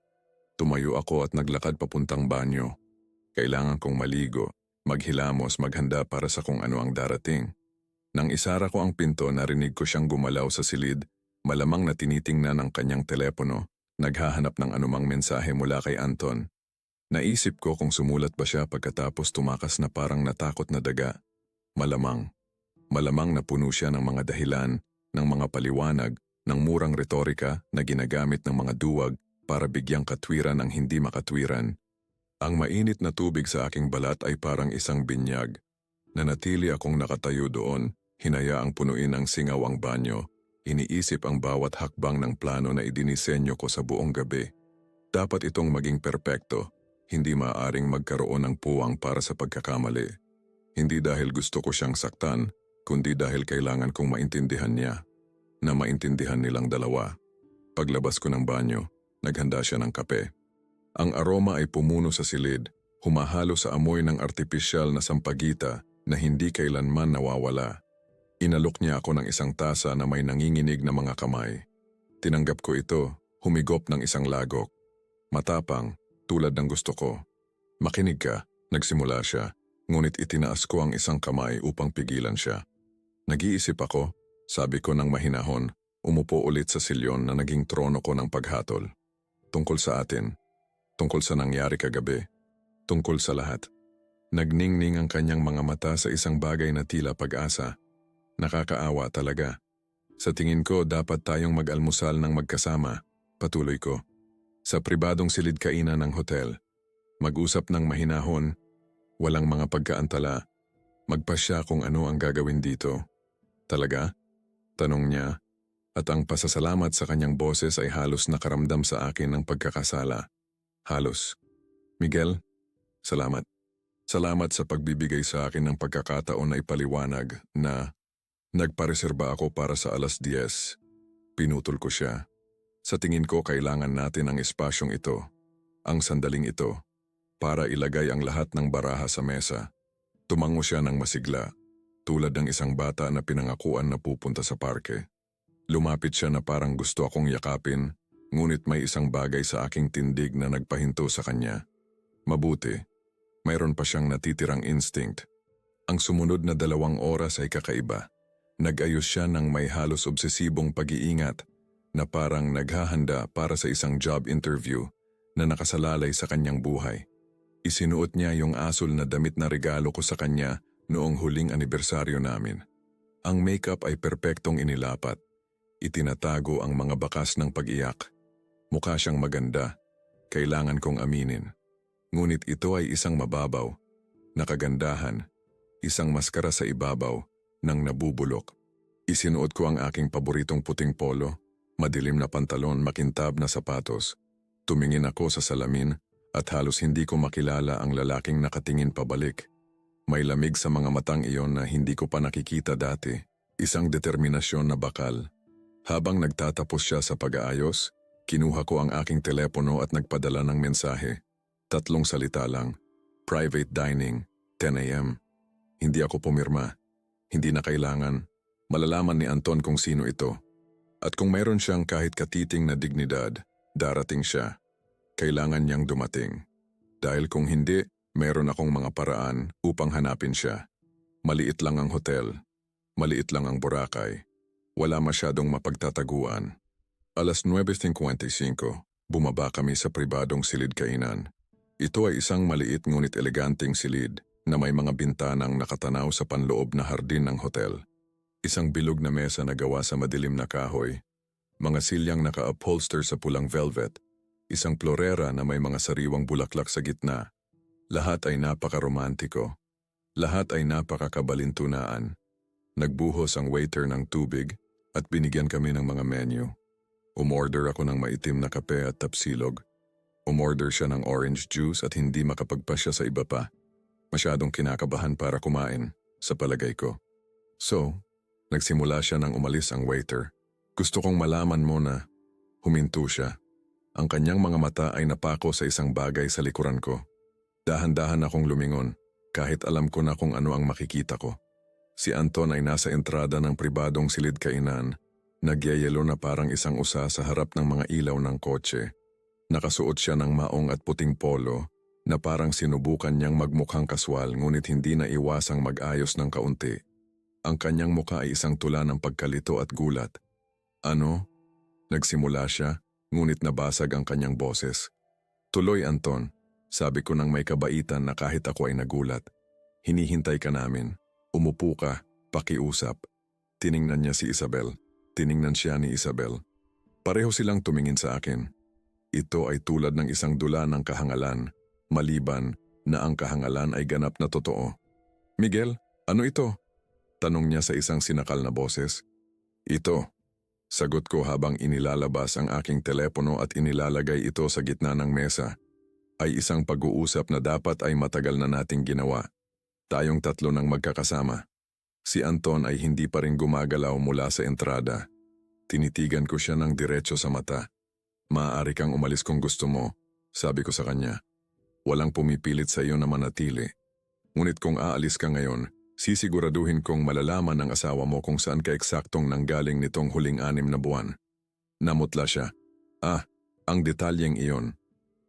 Tumayo ako at naglakad papuntang banyo. Kailangan kong maligo, maghilamos, maghanda para sa kung ano ang darating. Nang isara ko ang pinto, narinig ko siyang gumalaw sa silid, malamang na tinitingnan ang kanyang telepono, naghahanap ng anumang mensahe mula kay Anton. Naisip ko kung sumulat ba siya pagkatapos tumakas na parang natakot na daga. Malamang. Malamang na puno siya ng mga dahilan, ng mga paliwanag, ng murang retorika na ginagamit ng mga duwag para bigyang katwiran ang hindi makatwiran. Ang mainit na tubig sa aking balat ay parang isang binyag. Nanatili akong nakatayo doon, hinayaang punuin ang singaw ang banyo. Iniisip ang bawat hakbang ng plano na idinisenyo ko sa buong gabi. Dapat itong maging perpekto. Hindi maaaring magkaroon ng puwang para sa pagkakamali. Hindi dahil gusto ko siyang saktan, kundi dahil kailangan kong maintindihan niya. Na maintindihan nilang dalawa. Paglabas ko ng banyo, naghanda siya ng kape. Ang aroma ay pumuno sa silid, humahalo sa amoy ng artipisyal na sampagita na hindi kailanman nawawala. Inalok niya ako ng isang tasa na may nanginginig na mga kamay. Tinanggap ko ito, humigop ng isang lagok. Matapang, tulad ng gusto ko. Makinig ka, nagsimula siya, ngunit itinaas ko ang isang kamay upang pigilan siya. Nag-iisip ako, sabi ko ng mahinahon, umupo ulit sa silyon na naging trono ko ng paghatol. Tungkol sa atin, tungkol sa nangyari kagabi, tungkol sa lahat. Nagningning ang kanyang mga mata sa isang bagay na tila pag-asa. Nakakaawa talaga. Sa tingin ko dapat tayong mag-almusal ng magkasama, patuloy ko. Sa pribadong silid kainan ng hotel. Mag-usap ng mahinahon, walang mga pagkaantala. Magpasya kung ano ang gagawin dito. Talaga? Tanong niya. At ang pasasalamat sa kanyang boses ay halos nakaramdam sa akin ng pagkakasala. Halos. Miguel, salamat. Salamat sa pagbibigay sa akin ng pagkakataon na ipaliwanag na nagpareserba ako para sa 10:00. Pinutol ko siya. Sa tingin ko kailangan natin ang espasyong ito, ang sandaling ito, para ilagay ang lahat ng baraha sa mesa. Tumango siya ng masigla, tulad ng isang bata na pinangakuan na pupunta sa parke. Lumapit siya na parang gusto akong yakapin, ngunit may isang bagay sa aking tindig na nagpahinto sa kanya. Mabuti, mayroon pa siyang natitirang instinct. Ang sumunod na 2 oras ay kakaiba. Nag-ayos siya ng may halos obsesibong pag-iingat, na parang naghahanda para sa isang job interview na nakasalalay sa kanyang buhay. Isinuot niya yung asul na damit na regalo ko sa kanya noong huling anibersaryo namin. Ang makeup ay perpektong inilapat. Itinatago ang mga bakas ng pag-iyak. Mukha siyang maganda. Kailangan kong aminin. Ngunit ito ay isang mababaw, nakagandahan, isang maskara sa ibabaw ng nabubulok. Isinuot ko ang aking paboritong puting polo, madilim na pantalon, makintab na sapatos. Tumingin ako sa salamin at halos hindi ko makilala ang lalaking nakatingin pabalik. May lamig sa mga matang iyon na hindi ko pa nakikita dati. Isang determinasyon na bakal. Habang nagtatapos siya sa pag-aayos, kinuha ko ang aking telepono at nagpadala ng mensahe. 3 salita lang. Private dining, 10 a.m. Hindi ako pumirma. Hindi na kailangan. Malalaman ni Anton kung sino ito. At kung mayroon siyang kahit katiting na dignidad, darating siya. Kailangan niyang dumating. Dahil kung hindi, mayroon akong mga paraan upang hanapin siya. Maliit lang ang hotel. Maliit lang ang Boracay. Wala masyadong mapagtataguan. 9:55, bumaba kami sa pribadong silid kainan. Ito ay isang maliit ngunit eleganteng silid na may mga bintanang nakatanaw sa panloob na hardin ng hotel. Isang bilog na mesa na gawa sa madilim na kahoy, mga silyang naka-upholster sa pulang velvet, isang florera na may mga sariwang bulaklak sa gitna. Lahat ay napaka-romantiko. Lahat ay napaka-kabalintunaan. Nagbuhos ang waiter ng tubig at binigyan kami ng mga menu. Umorder ako ng maitim na kape at tapsilog. Umorder siya ng orange juice at hindi makapagpasya sa iba pa. Masyadong kinakabahan para kumain, sa palagay ko. So, nagsimula siya nang umalis ang waiter. Gusto kong malaman mo na huminto siya. Ang kanyang mga mata ay napako sa isang bagay sa likuran ko. Dahan-dahan akong lumingon, kahit alam ko na kung ano ang makikita ko. Si Anton ay nasa entrada ng pribadong silid kainan, nagyayelo na parang isang usa sa harap ng mga ilaw ng kotse. Nakasuot siya ng maong at puting polo na parang sinubukan niyang magmukhang kaswal ngunit hindi na iwasang mag-ayos ng kaunti. Ang kanyang mukha ay isang tula ng pagkalito at gulat. Ano? Nagsimula siya, ngunit nabasag ang kanyang boses. Tuloy, Anton. Sabi ko nang may kabaitan na kahit ako ay nagulat. Hinihintay ka namin. Umupo ka, pakiusap. Tiningnan niya si Isabel. Tiningnan siya ni Isabel. Pareho silang tumingin sa akin. Ito ay tulad ng isang dula ng kahangalan, maliban na ang kahangalan ay ganap na totoo. Miguel, ano ito? Tanong niya sa isang sinakal na boses. Ito. Sagot ko habang inilalabas ang aking telepono at inilalagay ito sa gitna ng mesa. Ay isang pag-uusap na dapat ay matagal na nating ginawa. Tayong tatlo nang magkakasama. Si Anton ay hindi pa rin gumagalaw mula sa entrada. Tinitigan ko siya ng diretso sa mata. Maaari kang umalis kung gusto mo, sabi ko sa kanya. Walang pumipilit sa iyo na manatili. Ngunit kung aalis ka ngayon, sisiguraduhin kong malalaman ng asawa mo kung saan ka eksaktong nanggaling nitong huling 6 na buwan. Namutla siya. Ang detalyeng iyon.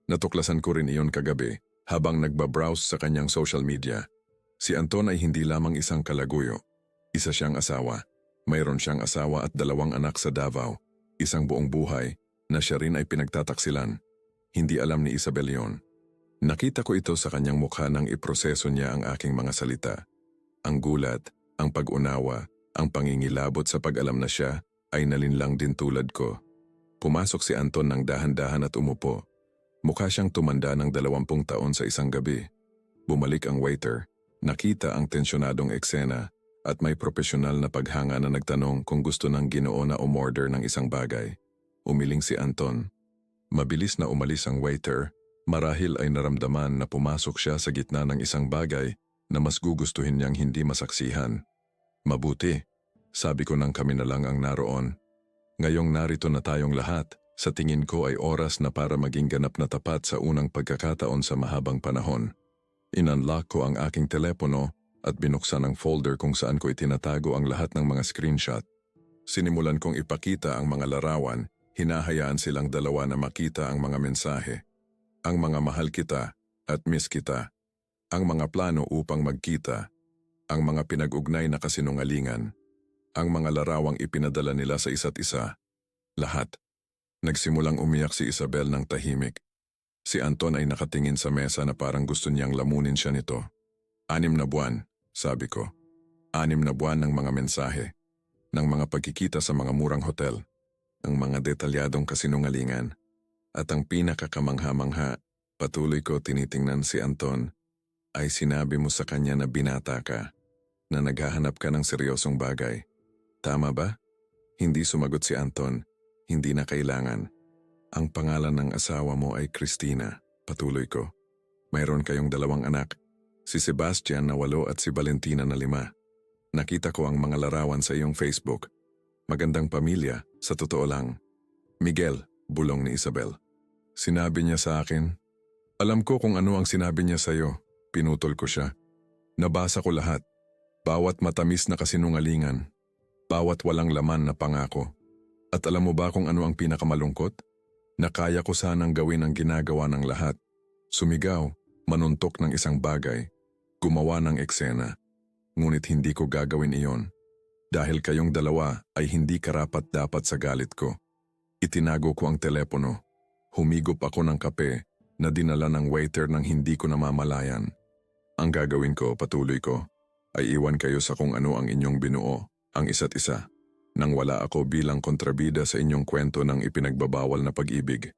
Natuklasan ko rin iyon kagabi habang nagbabrowse sa kanyang social media. Si Anton ay hindi lamang isang kalaguyo. Isa siyang asawa. Mayroon siyang asawa at 2 anak sa Davao. Isang buong buhay na siya rin ay pinagtataksilan. Hindi alam ni Isabel yon. Nakita ko ito sa kanyang mukha nang iproseso niya ang aking mga salita. Ang gulat, ang pag-unawa, ang pangingilabot sa pag-alam na siya ay nalinlang din tulad ko. Pumasok si Anton ng dahan-dahan at umupo. Mukha siyang tumanda ng 20 taon sa isang gabi. Bumalik ang waiter, nakita ang tensyonadong eksena at may profesional na paghanga na nagtanong kung gusto ng Ginoo na umorder ng isang bagay. Umiling si Anton. Mabilis na umalis ang waiter. Marahil ay naramdaman na pumasok siya sa gitna ng isang bagay na mas gugustuhin niyang hindi masaksihan. Mabuti, sabi ko nang kami na lang ang naroon. Ngayong narito na tayong lahat, sa tingin ko ay oras na para maging ganap na tapat sa unang pagkakataon sa mahabang panahon. Inunlock ko ang aking telepono at binuksan ang folder kung saan ko itinatago ang lahat ng mga screenshot. Sinimulan kong ipakita ang mga larawan, hinahayaan silang dalawa na makita ang mga mensahe. Ang mga mahal kita at miss kita, ang mga plano upang magkita, ang mga pinag-ugnay na kasinungalingan, ang mga larawang ipinadala nila sa isa't isa. Lahat. Nagsimulang umiyak si Isabel ng tahimik. Si Anton ay nakatingin sa mesa na parang gusto niyang lamunin siya nito. 6 na buwan, sabi ko. 6 na buwan ng mga mensahe, ng mga pagkikita sa mga murang hotel, ng mga detalyadong kasinungalingan. At ang pinakakamangha-mangha, patuloy ko tinitingnan si Anton, ay sinabi mo sa kanya na binata ka, na naghahanap ka ng seryosong bagay. Tama ba? Hindi sumagot si Anton, hindi na kailangan. Ang pangalan ng asawa mo ay Christina, patuloy ko. Mayroon kayong 2 anak, si Sebastian na 8 at si Valentina na 5. Nakita ko ang mga larawan sa iyong Facebook. Magandang pamilya, sa totoo lang. Miguel, bulong ni Isabel. Sinabi niya sa akin. Alam ko kung ano ang sinabi niya sa iyo. Pinutol ko siya. Nabasa ko lahat. Bawat matamis na kasinungalingan. Bawat walang laman na pangako. At alam mo ba kung ano ang pinakamalungkot? Na kaya ko sanang gawin ang ginagawa ng lahat. Sumigaw, manuntok ng isang bagay. Gumawa ng eksena. Ngunit hindi ko gagawin iyon. Dahil kayong dalawa ay hindi karapat-dapat sa galit ko. Itinago ko ang telepono. Humigop ako ng kape na dinala ng waiter nang hindi ko namamalayan. Ang gagawin ko, patuloy ko, ay iwan kayo sa kung ano ang inyong binuo, ang isa't isa. Nang wala ako bilang kontrabida sa inyong kwento ng ipinagbabawal na pag-ibig.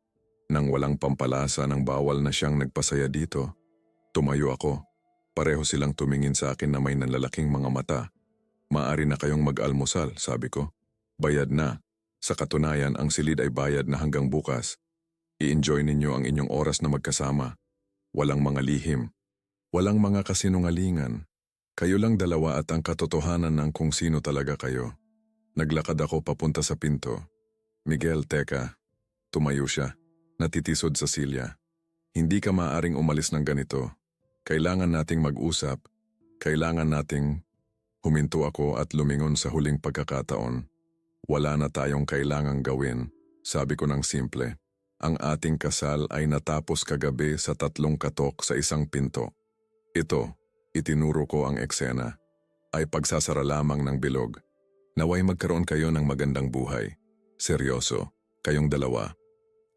Nang walang pampalasa ng bawal na siyang nagpasaya dito. Tumayo ako. Pareho silang tumingin sa akin na may nanlalaking mga mata. Maari na kayong mag-almusal, sabi ko. Bayad na. Sa katunayan, ang silid ay bayad na hanggang bukas. I-enjoy ninyo ang inyong oras na magkasama. Walang mga lihim. Walang mga kasinungalingan. Kayo lang dalawa at ang katotohanan ng kung sino talaga kayo. Naglakad ako papunta sa pinto. Miguel, teka. Tumayo siya. Natitisod sa silya. Hindi ka maaring umalis ng ganito. Kailangan nating mag-usap. Kailangan nating... Huminto ako at lumingon sa huling pagkakataon. Wala na tayong kailangang gawin. Sabi ko ng simple. Ang ating kasal ay natapos kagabi sa 3 katok sa isang pinto. Ito, itinuro ko ang eksena, ay pagsasara lamang ng bilog. Naway magkaroon kayo ng magandang buhay. Seryoso, kayong dalawa.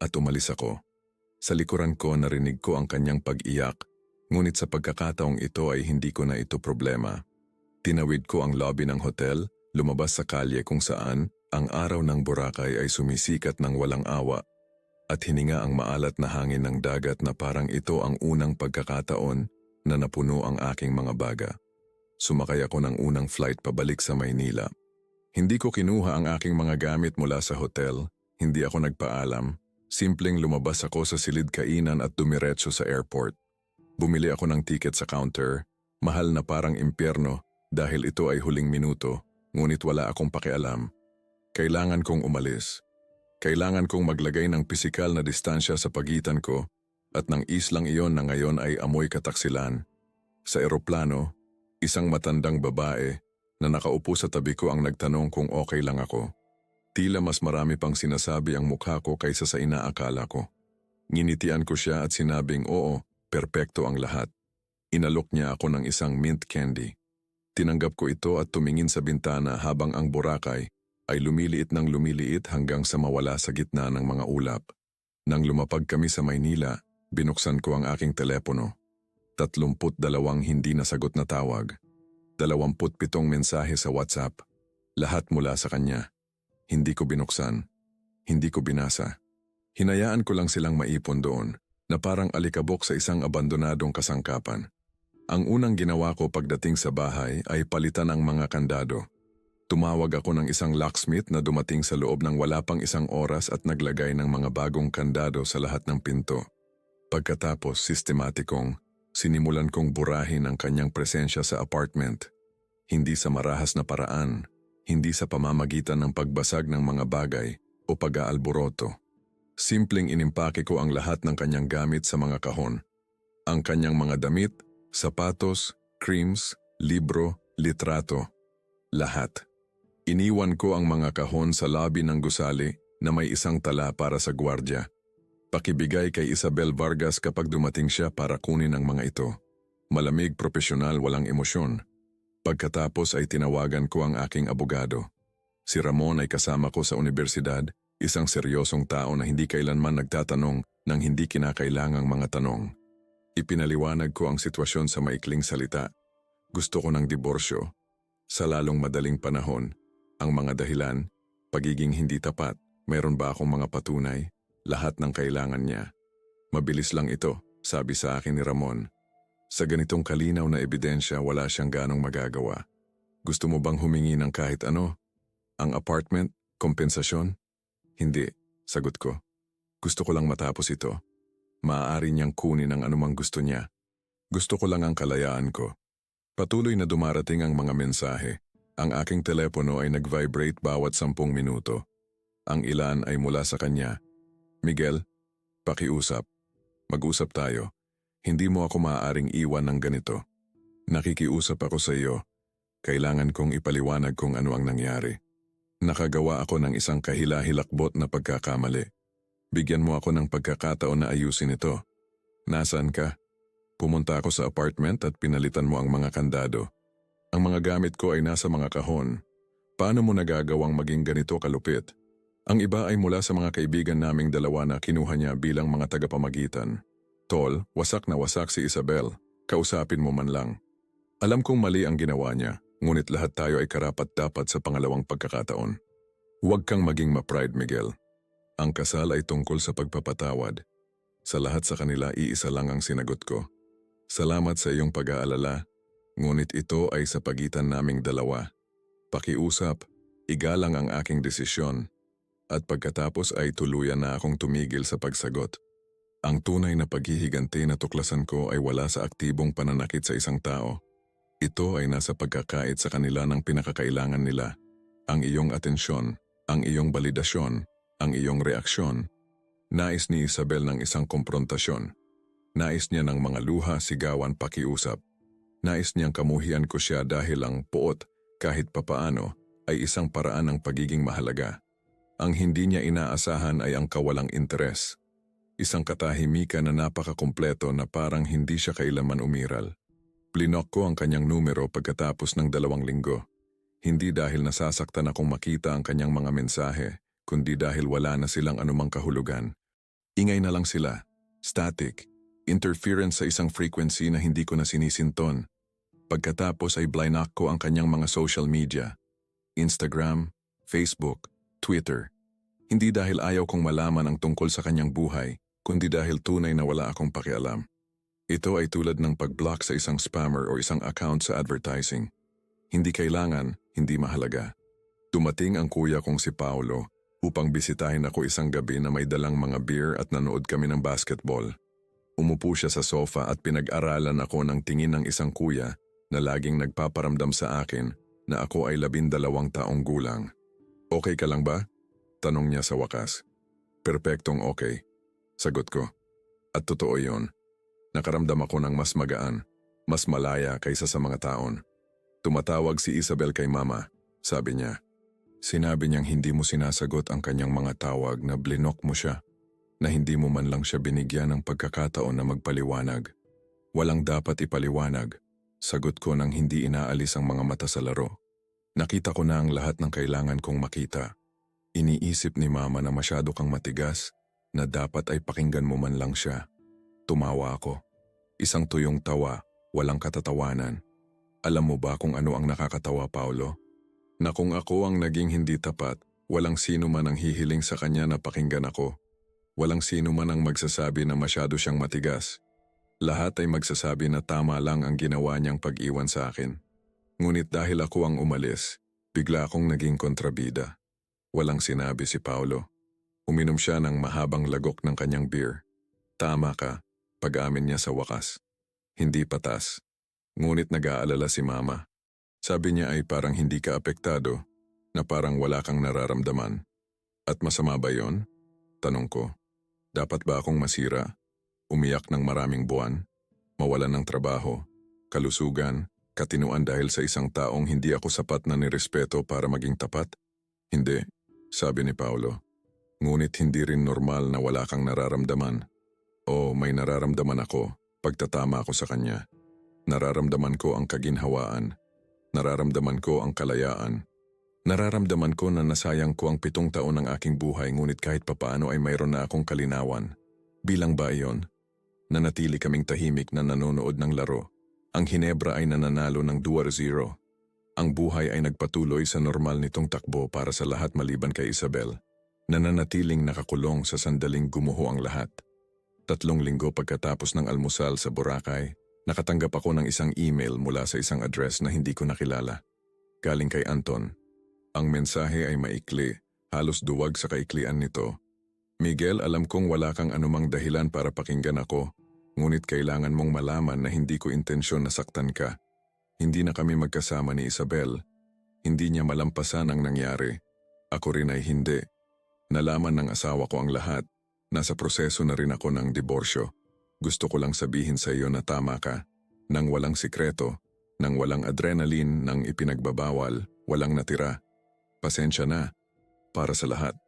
At umalis ako. Sa likuran ko narinig ko ang kanyang pag-iyak, ngunit sa pagkakataong ito ay hindi ko na ito problema. Tinawid ko ang lobby ng hotel, lumabas sa kalye kung saan ang araw ng Boracay ay sumisikat ng walang awa at hininga ang maalat na hangin ng dagat na parang ito ang unang pagkakataon na napuno ang aking mga baga. Sumakay ako ng unang flight pabalik sa Maynila. Hindi ko kinuha ang aking mga gamit mula sa hotel, hindi ako nagpaalam. Simpleng lumabas ako sa silid kainan at dumiretso sa airport. Bumili ako ng ticket sa counter, mahal na parang impyerno dahil ito ay huling minuto, ngunit wala akong pakialam. Kailangan kong umalis. Kailangan kong maglagay ng pisikal na distansya sa pagitan ko at ng islang iyon na ngayon ay amoy kataksilan. Sa eroplano, isang matandang babae na nakaupo sa tabi ko ang nagtanong kung okay lang ako. Tila mas marami pang sinasabi ang mukha ko kaysa sa inaakala ko. Nginitian ko siya at sinabing oo, perpekto ang lahat. Inalok niya ako ng isang mint candy. Tinanggap ko ito at tumingin sa bintana habang ang Boracay ay lumiliit ng lumiliit hanggang sa mawala sa gitna ng mga ulap. Nang lumapag kami sa Maynila, binuksan ko ang aking telepono. 32 hindi nasagot na tawag. 27 mensahe sa WhatsApp. Lahat mula sa kanya. Hindi ko binuksan. Hindi ko binasa. Hinayaan ko lang silang maipon doon na parang alikabok sa isang abandonadong kasangkapan. Ang unang ginawa ko pagdating sa bahay ay palitan ang mga kandado. Tumawag ako ng isang locksmith na dumating sa loob ng wala pang isang oras at naglagay ng mga bagong kandado sa lahat ng pinto. Pagkatapos sistematikong, sinimulan kong burahin ang kanyang presensya sa apartment. Hindi sa marahas na paraan. Hindi sa pamamagitan ng pagbasag ng mga bagay o pag-aalboroto. Simpleng inimpake ko ang lahat ng kanyang gamit sa mga kahon. Ang kanyang mga damit, sapatos, creams, libro, litrato. Lahat. Iniwan ko ang mga kahon sa lobby ng gusali na may isang tala para sa gwardya. Pakibigay kay Isabel Vargas kapag dumating siya para kunin ang mga ito. Malamig, profesional, walang emosyon. Pagkatapos ay tinawagan ko ang aking abogado. Si Ramon ay kasama ko sa universidad, isang seryosong tao na hindi kailanman nagtatanong ng hindi kinakailangang mga tanong. Ipinaliwanag ko ang sitwasyon sa maikling salita. Gusto ko ng diborsyo. Sa lalong madaling panahon, ang mga dahilan, pagiging hindi tapat, mayroon ba akong mga patunay, lahat ng kailangan niya. Mabilis lang ito, sabi sa akin ni Ramon. Sa ganitong kalinaw na ebidensya wala siyang ganong magagawa. Gusto mo bang humingi ng kahit ano? Ang apartment? Kompensasyon? Hindi, sagot ko. Gusto ko lang matapos ito. Maaari niyang kunin ang anumang gusto niya. Gusto ko lang ang kalayaan ko. Patuloy na dumarating ang mga mensahe. Ang aking telepono ay nag-vibrate bawat 10 minuto. Ang ilan ay mula sa kanya. Miguel, pakiusap. Mag-usap tayo. Hindi mo ako maaaring iwan ng ganito. Nakikiusap ako sa iyo. Kailangan kong ipaliwanag kung ano ang nangyari. Nakagawa ako ng isang kahila-hilakbot na pagkakamali. Bigyan mo ako ng pagkakataon na ayusin ito. Nasaan ka? Pumunta ako sa apartment at pinalitan mo ang mga kandado. Ang mga gamit ko ay nasa mga kahon. Paano mo nagagawang maging ganito kalupit? Ang iba ay mula sa mga kaibigan naming dalawa na kinuha niya bilang mga tagapamagitan. Tol, wasak na wasak si Isabel. Kausapin mo man lang. Alam kong mali ang ginawa niya, ngunit lahat tayo ay karapat-dapat sa pangalawang pagkakataon. Huwag kang maging ma-pride, Miguel. Ang kasal ay tungkol sa pagpapatawad. Sa lahat sa kanila, iisa lang ang sinagot ko. Salamat sa iyong pag-aalala, ngunit ito ay sa pagitan naming dalawa. Pakiusap, igalang ang aking desisyon, at pagkatapos ay tuluyan na akong tumigil sa pagsagot. Ang tunay na paghihiganti na tuklasan ko ay wala sa aktibong pananakit sa isang tao. Ito ay nasa pagkakait sa kanila ng pinakakailangan nila. Ang iyong atensyon, ang iyong balidasyon, ang iyong reaksyon. Nais ni Isabel ng isang komprontasyon. Nais niya ng mga luha, sigawan, pakiusap. Nais niyang kamuhian ko siya dahil ang puot, kahit papaano, ay isang paraan ng pagiging mahalaga. Ang hindi niya inaasahan ay ang kawalang interes. Isang katahimikan na napakakumpleto na parang hindi siya kailanman umiral. Blinok ko ang kanyang numero pagkatapos ng 2 linggo. Hindi dahil nasasaktan akong makita ang kanyang mga mensahe, kundi dahil wala na silang anumang kahulugan. Ingay na lang sila. Static. Interference sa isang frequency na hindi ko na sinisinton. Pagkatapos ay blinak ko ang kanyang mga social media. Instagram, Facebook, Twitter. Hindi dahil ayaw kong malaman ang tungkol sa kanyang buhay, kundi dahil tunay na wala akong pakialam. Ito ay tulad ng pag-block sa isang spammer o isang account sa advertising. Hindi kailangan, hindi mahalaga. Dumating ang kuya kong si Paolo upang bisitahin ako isang gabi na may dalang mga beer at nanood kami ng basketball. Umupo siya sa sofa at pinag-aralan ako ng tingin ng isang kuya na laging nagpaparamdam sa akin na ako ay 12 taong gulang. Okay ka lang ba? Tanong niya sa wakas. Perpektong okay. Sagot ko. At totoo yon. Nakaramdam ako ng mas magaan, mas malaya kaysa sa mga taon. Tumatawag si Isabel kay mama, sabi niya. Sinabi niyang hindi mo sinasagot ang kanyang mga tawag na blinok mo siya, na hindi mo man lang siya binigyan ng pagkakataon na magpaliwanag. Walang dapat ipaliwanag, sagot ko nang hindi inaalis ang mga mata sa laro. Nakita ko na ang lahat ng kailangan kong makita. Iniisip ni mama na masyado kang matigas, na dapat ay pakinggan mo man lang siya. Tumawa ako. Isang tuyong tawa, walang katatawanan. Alam mo ba kung ano ang nakakatawa, Paolo? Na kung ako ang naging hindi tapat, walang sino man ang hihiling sa kanya na pakinggan ako. Walang sino man ang magsasabi na masyado siyang matigas. Lahat ay magsasabi na tama lang ang ginawa niyang pag-iwan sa akin. Ngunit dahil ako ang umalis, bigla akong naging kontrabida. Walang sinabi si Paolo. Uminom siya ng mahabang lagok ng kanyang beer. Tama ka, pag-amin niya sa wakas. Hindi patas. Ngunit nag-aalala si mama. Sabi niya ay parang hindi ka apektado, na parang wala kang nararamdaman. At masama ba yon? Tanong ko. Dapat ba akong masira? Umiyak ng maraming buwan? Mawalan ng trabaho? Kalusugan? Katinuan dahil sa isang taong hindi ako sapat na nirespeto para maging tapat? Hindi, sabi ni Paolo. Ngunit hindi rin normal na wala kang nararamdaman. O may nararamdaman ako, pagtatama ako sa kanya. Nararamdaman ko ang kaginhawaan. Nararamdaman ko ang kalayaan. Nararamdaman ko na nasayang ko ang 7 taon ng aking buhay ngunit kahit papaano ay mayroon na akong kalinawan. Bilang ba iyon? Nanatili kaming tahimik na nanonood ng laro. Ang Hinebra ay nananalo ng 2-0. Ang buhay ay nagpatuloy sa normal nitong takbo para sa lahat maliban kay Isabel. Nananatiling nakakulong sa sandaling gumuho ang lahat. 3 linggo pagkatapos ng almusal sa Boracay, nakatanggap ako ng isang email mula sa isang address na hindi ko nakilala. Galing kay Anton. Ang mensahe ay maikli, halos duwag sa kaiklian nito. Miguel, alam kong wala kang anumang dahilan para pakinggan ako, ngunit kailangan mong malaman na hindi ko intensyon na saktan ka. Hindi na kami magkasama ni Isabel. Hindi niya malampasan ang nangyari. Ako rin ay hindi. Nalaman ng asawa ko ang lahat. Nasa proseso na rin ako ng diborsyo. Gusto ko lang sabihin sa iyo na tama ka. Nang walang sikreto, nang walang adrenaline, nang ipinagbabawal, walang natira. Pasensya na. Para sa lahat.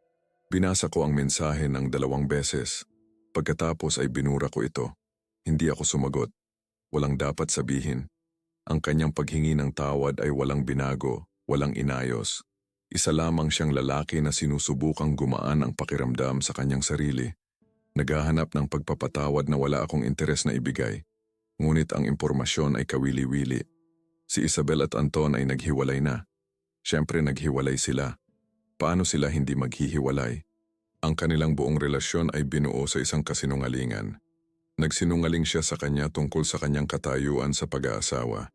Binasa ko ang mensahe ng 2 beses. Pagkatapos ay binura ko ito. Hindi ako sumagot. Walang dapat sabihin. Ang kanyang paghingi ng tawad ay walang binago, walang inayos. Isa lamang siyang lalaki na sinusubukang gumaan ang pakiramdam sa kanyang sarili. Naghahanap ng pagpapatawad na wala akong interes na ibigay. Ngunit ang impormasyon ay kawili-wili. Si Isabel at Anton ay naghiwalay na. Siyempre naghiwalay sila. Paano sila hindi maghihiwalay? Ang kanilang buong relasyon ay binuo sa isang kasinungalingan. Nagsinungaling siya sa kanya tungkol sa kanyang katayuan sa pag-aasawa.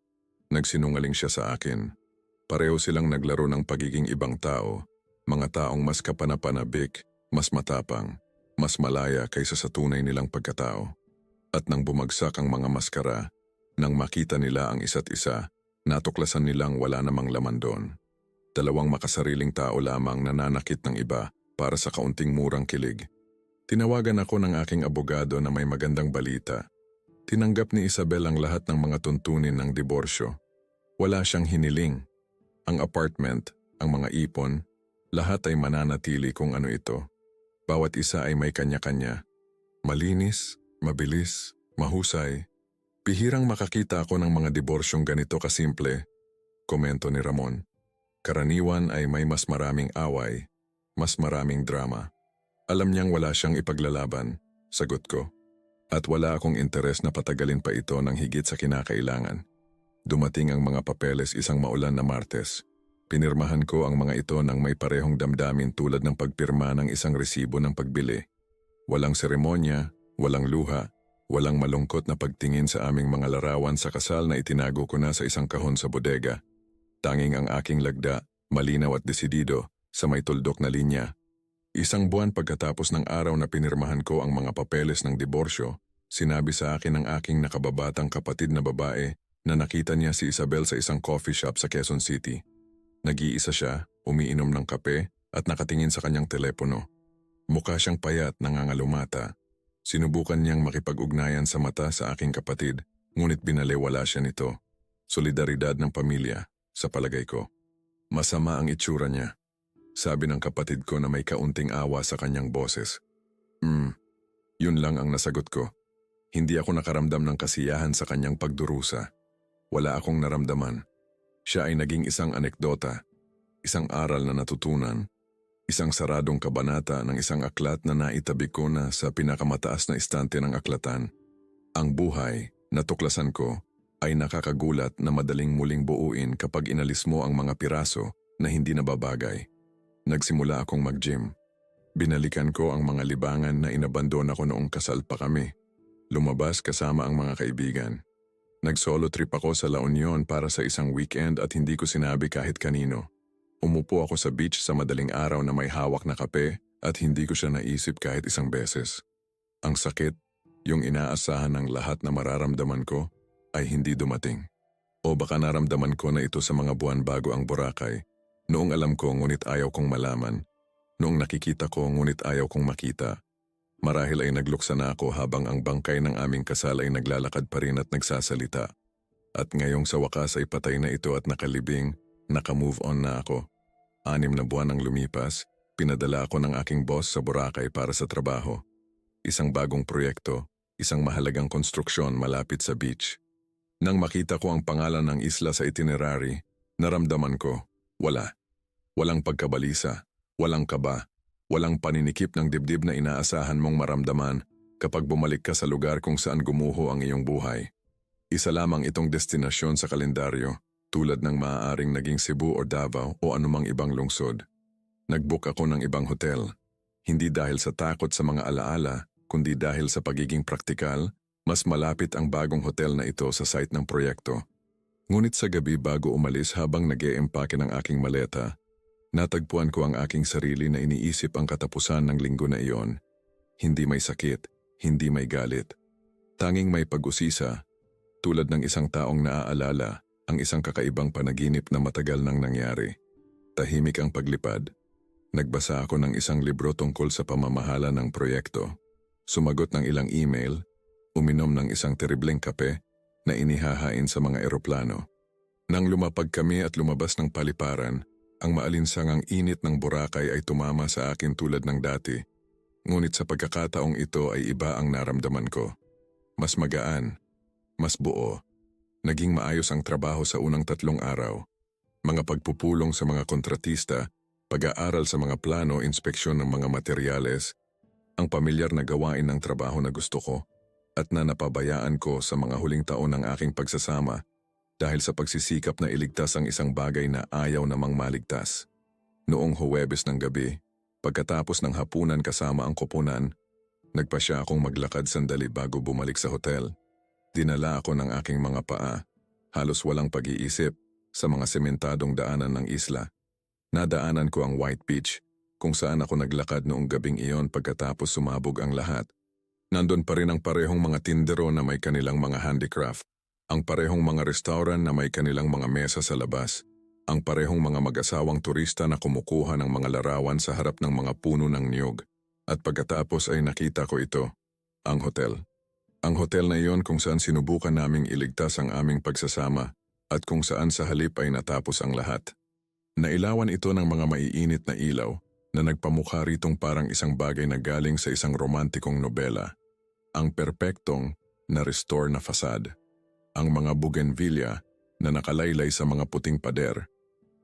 Nagsinungaling siya sa akin. Pareho silang naglaro ng pagiging ibang tao, mga taong mas kapanapanabik, mas matapang, mas malaya kaysa sa tunay nilang pagkatao. At nang bumagsak ang mga maskara, nang makita nila ang isa't isa, natuklasan nilang wala namang laman doon. 2 makasariling tao lamang nananakit ng iba para sa kaunting murang kilig. Tinawagan ako ng aking abogado na may magandang balita. Tinanggap ni Isabel ang lahat ng mga tuntunin ng diborsyo. Wala siyang hiniling. Ang apartment, ang mga ipon, lahat ay mananatili kung ano ito. Bawat isa ay may kanya-kanya. Malinis, mabilis, mahusay. Bihirang makakita ako ng mga diborsyong ganito kasimple, komento ni Ramon. Karaniwan ay may mas maraming away, mas maraming drama. Alam niyang wala siyang ipaglalaban, sagot ko. At wala akong interes na patagalin pa ito ng higit sa kinakailangan. Dumating ang mga papeles isang maulan na Martes. Pinirmahan ko ang mga ito ng may parehong damdamin tulad ng pagpirma ng isang resibo ng pagbili. Walang seremonya, walang luha, walang malungkot na pagtingin sa aming mga larawan sa kasal na itinago ko na sa isang kahon sa bodega. Tanging ang aking lagda, malinaw at desidido, sa may tuldok na linya. Isang buwan pagkatapos ng araw na pinirmahan ko ang mga papeles ng diborsyo, sinabi sa akin ng aking nakababatang kapatid na babae na nakita niya si Isabel sa isang coffee shop sa Quezon City. Nag-iisa siya, umiinom ng kape at nakatingin sa kanyang telepono. Mukha siyang payat, nangangalumata. Sinubukan niyang makipag-ugnayan sa mata sa aking kapatid, ngunit binaliwala siya nito. Solidaridad ng pamilya, sa palagay ko. Masama ang itsura niya. Sabi ng kapatid ko na may kaunting awa sa kanyang boses. Yun lang ang nasagot ko. Hindi ako nakaramdam ng kasiyahan sa kanyang pagdurusa. Wala akong naramdaman. Siya ay naging isang anekdota, isang aral na natutunan, isang saradong kabanata ng isang aklat na naitabi ko na sa pinakamataas na istante ng aklatan. Ang buhay, natuklasan ko, ay nakakagulat na madaling muling buuin kapag inalis mo ang mga piraso na hindi nababagay. Nagsimula akong mag-gym. Binalikan ko ang mga libangan na inabandon ako noong kasal pa kami. Lumabas kasama ang mga kaibigan. Nag-solo trip ako sa La Union para sa isang weekend at hindi ko sinabi kahit kanino. Umupo ako sa beach sa madaling araw na may hawak na kape at hindi ko siya naisip kahit isang beses. Ang sakit, yung inaasahan ng lahat na mararamdaman ko, ay hindi dumating. O baka naramdaman ko na ito sa mga buwan bago ang Boracay. Noong alam ko ngunit ayaw kong malaman. Noong nakikita ko ngunit ayaw kong makita. Marahil ay nagluksa na ako habang ang bangkay ng aming kasal ay naglalakad pa rin at nagsasalita. At ngayong sa wakas ay patay na ito at nakalibing, naka-move on na ako. 6 na buwan ang lumipas, pinadala ako ng aking boss sa Boracay para sa trabaho. Isang bagong proyekto, isang mahalagang konstruksyon malapit sa beach. Nang makita ko ang pangalan ng isla sa itinerary, naramdaman ko, wala. Walang pagkabalisa, walang kaba. Walang paninikip ng dibdib na inaasahan mong maramdaman kapag bumalik ka sa lugar kung saan gumuho ang iyong buhay. Isa lamang itong destinasyon sa kalendaryo, tulad ng maaaring naging Cebu o Davao o anumang ibang lungsod. Nag-book ako ng ibang hotel, hindi dahil sa takot sa mga alaala, kundi dahil sa pagiging praktikal, mas malapit ang bagong hotel na ito sa site ng proyekto. Ngunit sa gabi bago umalis habang nag-e-empake ng aking maleta, natagpuan ko ang aking sarili na iniisip ang katapusan ng linggo na iyon. Hindi may sakit, hindi may galit. Tanging may pag-usisa, tulad ng isang taong naaalala ang isang kakaibang panaginip na matagal nang nangyari. Tahimik ang paglipad. Nagbasa ako ng isang libro tungkol sa pamamahala ng proyekto. Sumagot ng ilang email, uminom ng isang teribleng kape na inihahain sa mga eroplano. Nang lumapag kami at lumabas ng paliparan, ang maalinsangang init ng Boracay ay tumama sa akin tulad ng dati. Ngunit sa pagkakataong ito ay iba ang naramdaman ko. Mas magaan, mas buo. Naging maayos ang trabaho sa unang 3 araw. Mga pagpupulong sa mga kontratista, pag-aaral sa mga plano, inspeksyon ng mga materyales, ang pamilyar na gawain ng trabaho na gusto ko at na napabayaan ko sa mga huling taon ng aking pagsasama. Dahil sa pagsisikap na iligtas ang isang bagay na ayaw namang maligtas. Noong Huwebes ng gabi, pagkatapos ng hapunan kasama ang koponan, nagpasya akong maglakad sandali bago bumalik sa hotel. Dinala ako ng aking mga paa, halos walang pag-iisip, sa mga sementadong daanan ng isla. Nadaanan ko ang White Beach, kung saan ako naglakad noong gabing iyon pagkatapos sumabog ang lahat. Nandun pa rin ang parehong mga tindero na may kanilang mga handicraft. Ang parehong mga restaurant na may kanilang mga mesa sa labas, ang parehong mga mag-asawang turista na kumukuha ng mga larawan sa harap ng mga puno ng niyog. At pagkatapos ay nakita ko ito, ang hotel. Ang hotel na iyon kung saan sinubukan naming iligtas ang aming pagsasama at kung saan sa halip ay natapos ang lahat. Nailawan ito ng mga maiinit na ilaw na nagpamukha ritong parang isang bagay na galing sa isang romantikong nobela. Ang perpektong na-restore na fasad. Ang mga bougainvillea na nakalaylay sa mga puting pader,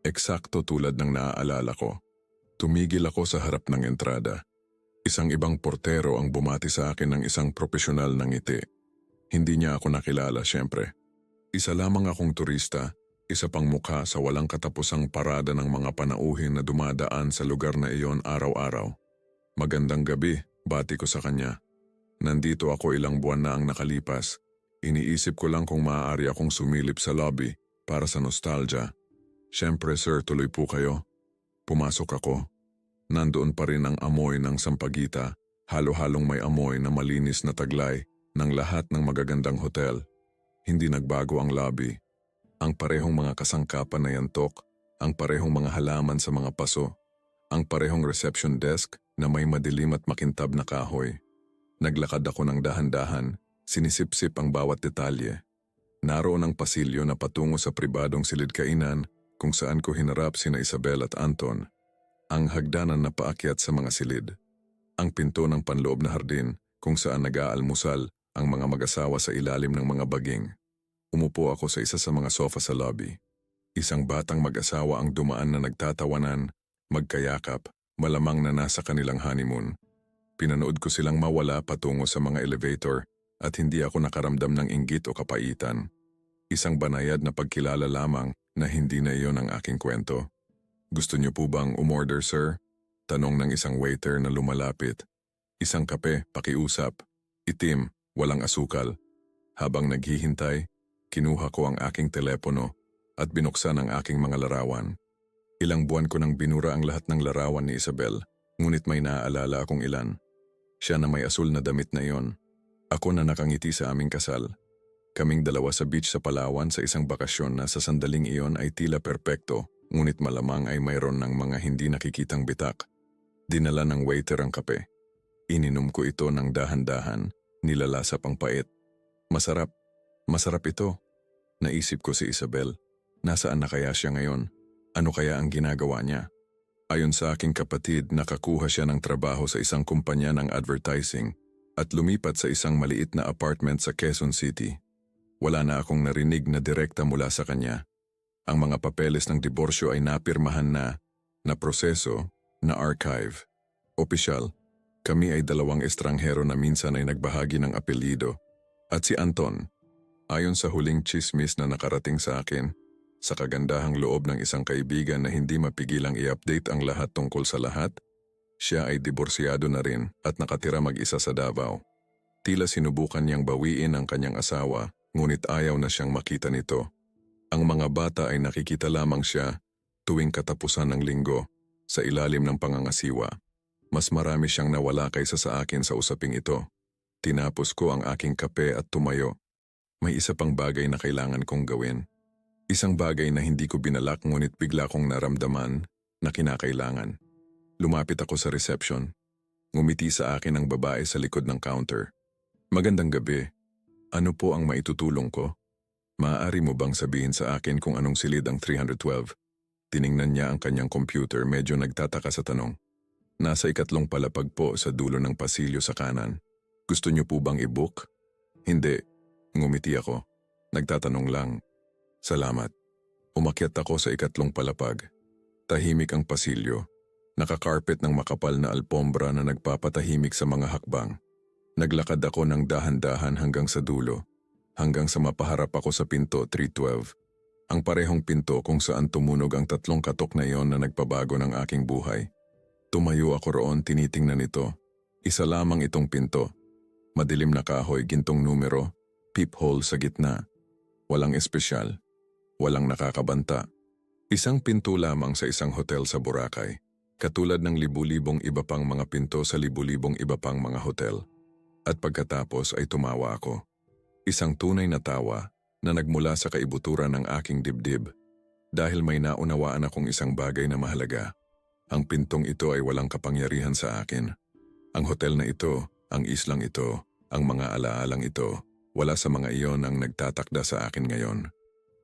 eksakto tulad ng naaalala ko. Tumigil ako sa harap ng entrada. Isang ibang portero ang bumati sa akin ng isang profesional na ngiti. Hindi niya ako nakilala siyempre. Isa lamang akong turista, isa pang mukha sa walang katapusang parada ng mga panauhin na dumadaan sa lugar na iyon araw-araw. Magandang gabi, bati ko sa kanya. Nandito ako ilang buwan na ang nakalipas. Iniisip ko lang kung maaari akong sumilip sa lobby para sa nostalgia. Siyempre sir, tuloy po kayo. Pumasok ako. Nandoon pa rin ang amoy ng sampagita, halo-halong may amoy na malinis na taglay ng lahat ng magagandang hotel. Hindi nagbago ang lobby. Ang parehong mga kasangkapan na yantok, ang parehong mga halaman sa mga paso, ang parehong reception desk na may madilim at makintab na kahoy. Naglakad ako ng dahan-dahan, sinisip-sip ang bawat detalye. Naroon ang pasilyo na patungo sa pribadong silid-kainan kung saan ko hinarap sina Isabel at Anton. Ang hagdanan na paakyat sa mga silid. Ang pinto ng panloob na hardin kung saan nag-aalmusal ang mga mag-asawa sa ilalim ng mga baging. Umupo ako sa isa sa mga sofa sa lobby. Isang batang mag-asawa ang dumaan na nagtatawanan, magkayakap, malamang na nasa kanilang honeymoon. Pinanood ko silang mawala patungo sa mga elevator at hindi ako nakaramdam ng inggit o kapaitan. Isang banayad na pagkilala lamang na hindi na iyon ang aking kwento. Gusto niyo po bang umorder, sir? Tanong ng isang waiter na lumalapit. Isang kape, pakiusap. Itim, walang asukal. Habang naghihintay, kinuha ko ang aking telepono at binuksan ang aking mga larawan. Ilang buwan ko nang binura ang lahat ng larawan ni Isabel, ngunit may naaalala akong ilan. Siya na may asul na damit na iyon. Ako na nakangiti sa aming kasal. Kaming dalawa sa beach sa Palawan sa isang bakasyon na sa sandaling iyon ay tila perpekto. Ngunit malamang ay mayroon ng mga hindi nakikitang bitak. Dinala ng waiter ang kape. Ininom ko ito ng dahan-dahan, nilalasap ang pait. Masarap, masarap ito. Naisip ko si Isabel. Nasaan na kaya siya ngayon? Ano kaya ang ginagawa niya? Ayon sa aking kapatid, nakakuha siya ng trabaho sa isang kumpanya ng advertising at lumipat sa isang maliit na apartment sa Quezon City. Wala na akong narinig na direkta mula sa kanya. Ang mga papeles ng diborsyo ay napirmahan na proseso, na archive. Opisyal, kami ay dalawang estranghero na minsan ay nagbahagi ng apelyido. At si Anton, ayon sa huling chismis na nakarating sa akin, sa kagandahang loob ng isang kaibigan na hindi mapigilang i-update ang lahat tungkol sa lahat, siya ay diborsyado na rin at nakatira mag-isa sa Davao. Tila sinubukan niyang bawiin ang kanyang asawa, ngunit ayaw na siyang makita nito. Ang mga bata ay nakikita lamang siya tuwing katapusan ng linggo sa ilalim ng pangangasiwa. Mas marami siyang nawala kaysa sa akin sa usaping ito. Tinapos ko ang aking kape at tumayo. May isa pang bagay na kailangan kong gawin. Isang bagay na hindi ko binalak ngunit bigla kong naramdaman na kinakailangan. Lumapit ako sa reception. Ngumiti sa akin ang babae sa likod ng counter. Magandang gabi. Ano po ang maitutulong ko? Maaari mo bang sabihin sa akin kung anong silid ang 312? Tiningnan niya ang kanyang computer, medyo nagtataka sa tanong. Nasa 2 palapag po sa dulo ng pasilyo sa kanan. Gusto niyo po bang i-book? Hindi. Ngumiti ako. Nagtatanong lang. Salamat. Umakyat ako sa 2 palapag. Tahimik ang pasilyo. Nakakarpet ng makapal na alpombra na nagpapatahimik sa mga hakbang. Naglakad ako ng dahan-dahan hanggang sa dulo. Hanggang sa mapaharap ako sa pinto 312. Ang parehong pinto kung saan tumunog ang 3 katok na iyon na nagpabago ng aking buhay. Tumayo ako roon, tinitingnan ito. Isa lamang itong pinto. Madilim na kahoy, gintong numero, peephole sa gitna. Walang espesyal. Walang nakakabanta. Isang pinto lamang sa isang hotel sa Boracay. Katulad ng libu-libong iba pang mga pinto sa libu-libong iba pang mga hotel. At pagkatapos ay tumawa ako. Isang tunay na tawa na nagmula sa kaibuturan ng aking dibdib dahil may naunawaan akong isang bagay na mahalaga. Ang pintong ito ay walang kapangyarihan sa akin. Ang hotel na ito, ang islang ito, ang mga alaalang ito, wala sa mga iyon ang nagtatakda sa akin ngayon.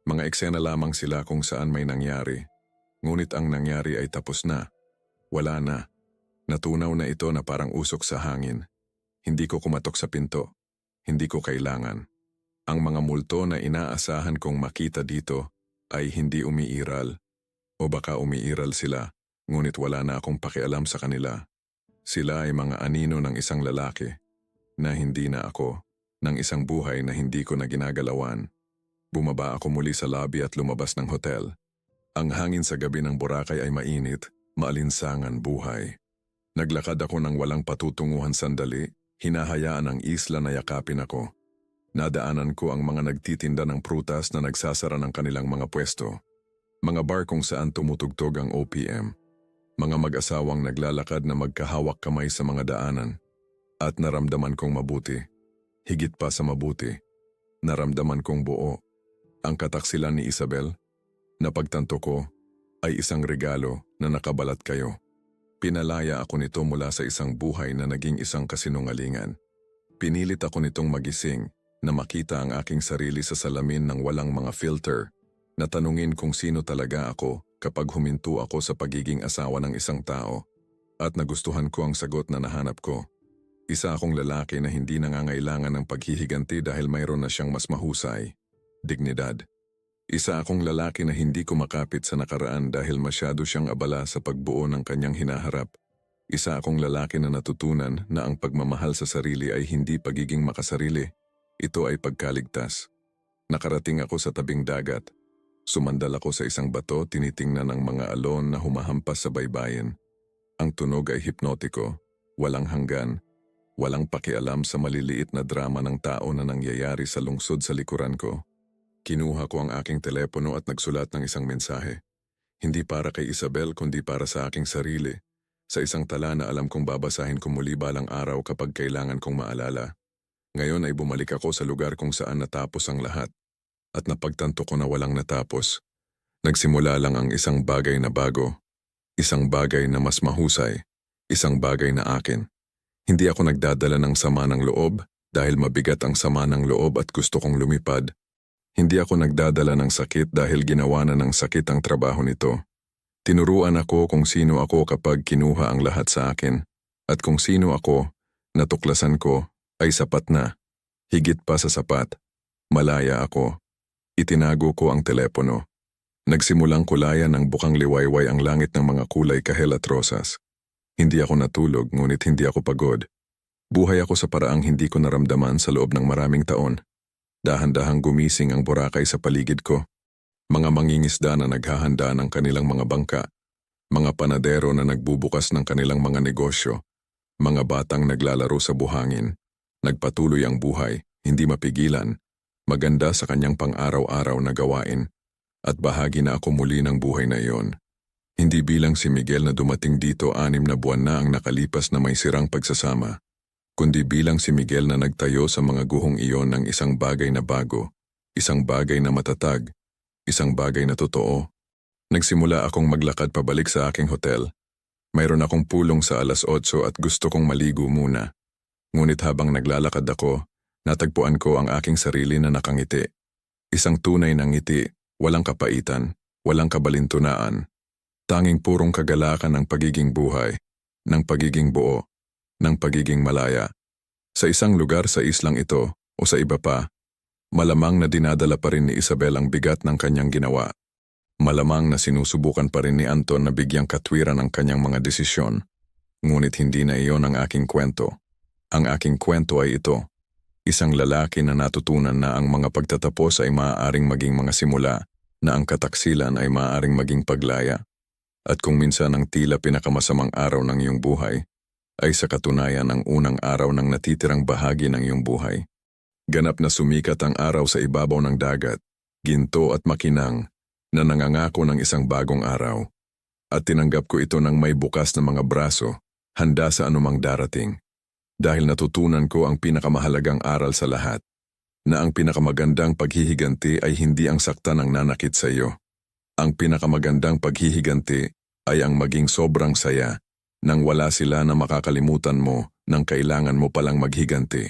Mga eksena lamang sila kung saan may nangyari. Ngunit ang nangyari ay tapos na. Wala na. Natunaw na ito na parang usok sa hangin. Hindi ko kumatok sa pinto. Hindi ko kailangan. Ang mga multo na inaasahan kong makita dito ay hindi umiiral. O baka umiiral sila, ngunit wala na akong pakialam sa kanila. Sila ay mga anino ng isang lalaki na hindi na ako, ng isang buhay na hindi ko na ginagalawan. Bumaba ako muli sa lobby at lumabas ng hotel. Ang hangin sa gabi ng Boracay ay mainit, maalinsangan buhay. Naglakad ako ng walang patutunguhan sandali, hinahayaan ang isla na yakapin ako. Nadaanan ko ang mga nagtitinda ng prutas na nagsasara ng kanilang mga pwesto. Mga bar kung saan tumutugtog ang OPM. Mga mag-asawang naglalakad na magkahawak kamay sa mga daanan. At naramdaman kong mabuti. Higit pa sa mabuti. Naramdaman kong buo. Ang kataksilan ni Isabel, na pagtanto ko, ay isang regalo na nakabalat kayo. Pinalaya ako nito mula sa isang buhay na naging isang kasinungalingan. Pinilit ako nitong magising na makita ang aking sarili sa salamin ng walang mga filter, na tanungin kung sino talaga ako kapag huminto ako sa pagiging asawa ng isang tao. At nagustuhan ko ang sagot na nahanap ko. Isa akong lalaki na hindi nangangailangan ng paghihiganti dahil mayroon na siyang mas mahusay. Dignidad. Isa akong lalaki na hindi kumakapit sa nakaraan dahil masyado siyang abala sa pagbuo ng kanyang hinaharap. Isa akong lalaki na natutunan na ang pagmamahal sa sarili ay hindi pagiging makasarili. Ito ay pagkaligtas. Nakarating ako sa tabing dagat. Sumandal ako sa isang bato, tinitingnan ng mga alon na humahampas sa baybayin. Ang tunog ay hipnotiko, walang hanggan, walang pakialam sa maliliit na drama ng tao na nangyayari sa lungsod sa likuran ko. Kinuha ko ang aking telepono at nagsulat ng isang mensahe. Hindi para kay Isabel kundi para sa aking sarili. Sa isang tala na alam kong babasahin ko muli balang araw kapag kailangan kong maalala. Ngayon ay bumalik ako sa lugar kung saan natapos ang lahat. At napagtanto ko na walang natapos. Nagsimula lang ang isang bagay na bago. Isang bagay na mas mahusay. Isang bagay na akin. Hindi ako nagdadala ng sama ng loob dahil mabigat ang sama ng loob at gusto kong lumipad. Hindi ako nagdadala ng sakit dahil ginawa na ng sakit ang trabaho nito. Tinuruan ako kung sino ako kapag kinuha ang lahat sa akin. At kung sino ako, natuklasan ko, ay sapat na. Higit pa sa sapat. Malaya ako. Itinago ko ang telepono. Nagsimulang kulayan ng bukang liwayway ang langit ng mga kulay kahel at rosas. Hindi ako natulog ngunit hindi ako pagod. Buhay ako sa paraang hindi ko naramdaman sa loob ng maraming taon. Dahan-dahang gumising ang Boracay sa paligid ko. Mga mangingisda na naghahanda ng kanilang mga bangka. Mga panadero na nagbubukas ng kanilang mga negosyo. Mga batang naglalaro sa buhangin. Nagpatuloy ang buhay, hindi mapigilan. Maganda sa kanyang pang-araw-araw na gawain. At bahagi na ako muli ng buhay na iyon. Hindi bilang si Miguel na dumating dito 6 na buwan na ang nakalipas na may sirang pagsasama. Kundi bilang si Miguel na nagtayo sa mga guhong iyon ng isang bagay na bago. Isang bagay na matatag. Isang bagay na totoo. Nagsimula akong maglakad pabalik sa aking hotel. Mayroon akong pulong sa 8:00 at gusto kong maligo muna. Ngunit habang naglalakad ako, natagpuan ko ang aking sarili na nakangiti. Isang tunay na ngiti, walang kapaitan, walang kabalintunaan. Tanging purong kagalakan ng pagiging buhay, ng pagiging buo, ng pagiging malaya. Sa isang lugar sa islang ito, o sa iba pa, malamang na dinadala pa rin ni Isabel ang bigat ng kanyang ginawa. Malamang na sinusubukan pa rin ni Anton na bigyang katwiran ang kanyang mga desisyon. Ngunit hindi na iyon ang aking kwento. Ang aking kwento ay ito. Isang lalaki na natutunan na ang mga pagtatapos ay maaaring maging mga simula, na ang kataksilan ay maaaring maging paglaya. At kung minsan ang tila pinakamasamang araw ng iyong buhay, ay sa katunayan ang unang araw ng natitirang bahagi ng iyong buhay. Ganap na sumikat ang araw sa ibabaw ng dagat, ginto at makinang, na nangangako ng isang bagong araw. At tinanggap ko ito ng may bukas na mga braso, handa sa anumang darating. Dahil natutunan ko ang pinakamahalagang aral sa lahat, na ang pinakamagandang paghihiganti ay hindi ang sakta ng nanakit sa iyo. Ang pinakamagandang paghihiganti ay ang maging sobrang saya nang wala sila na makakalimutan mo nang kailangan mo palang maghiganti.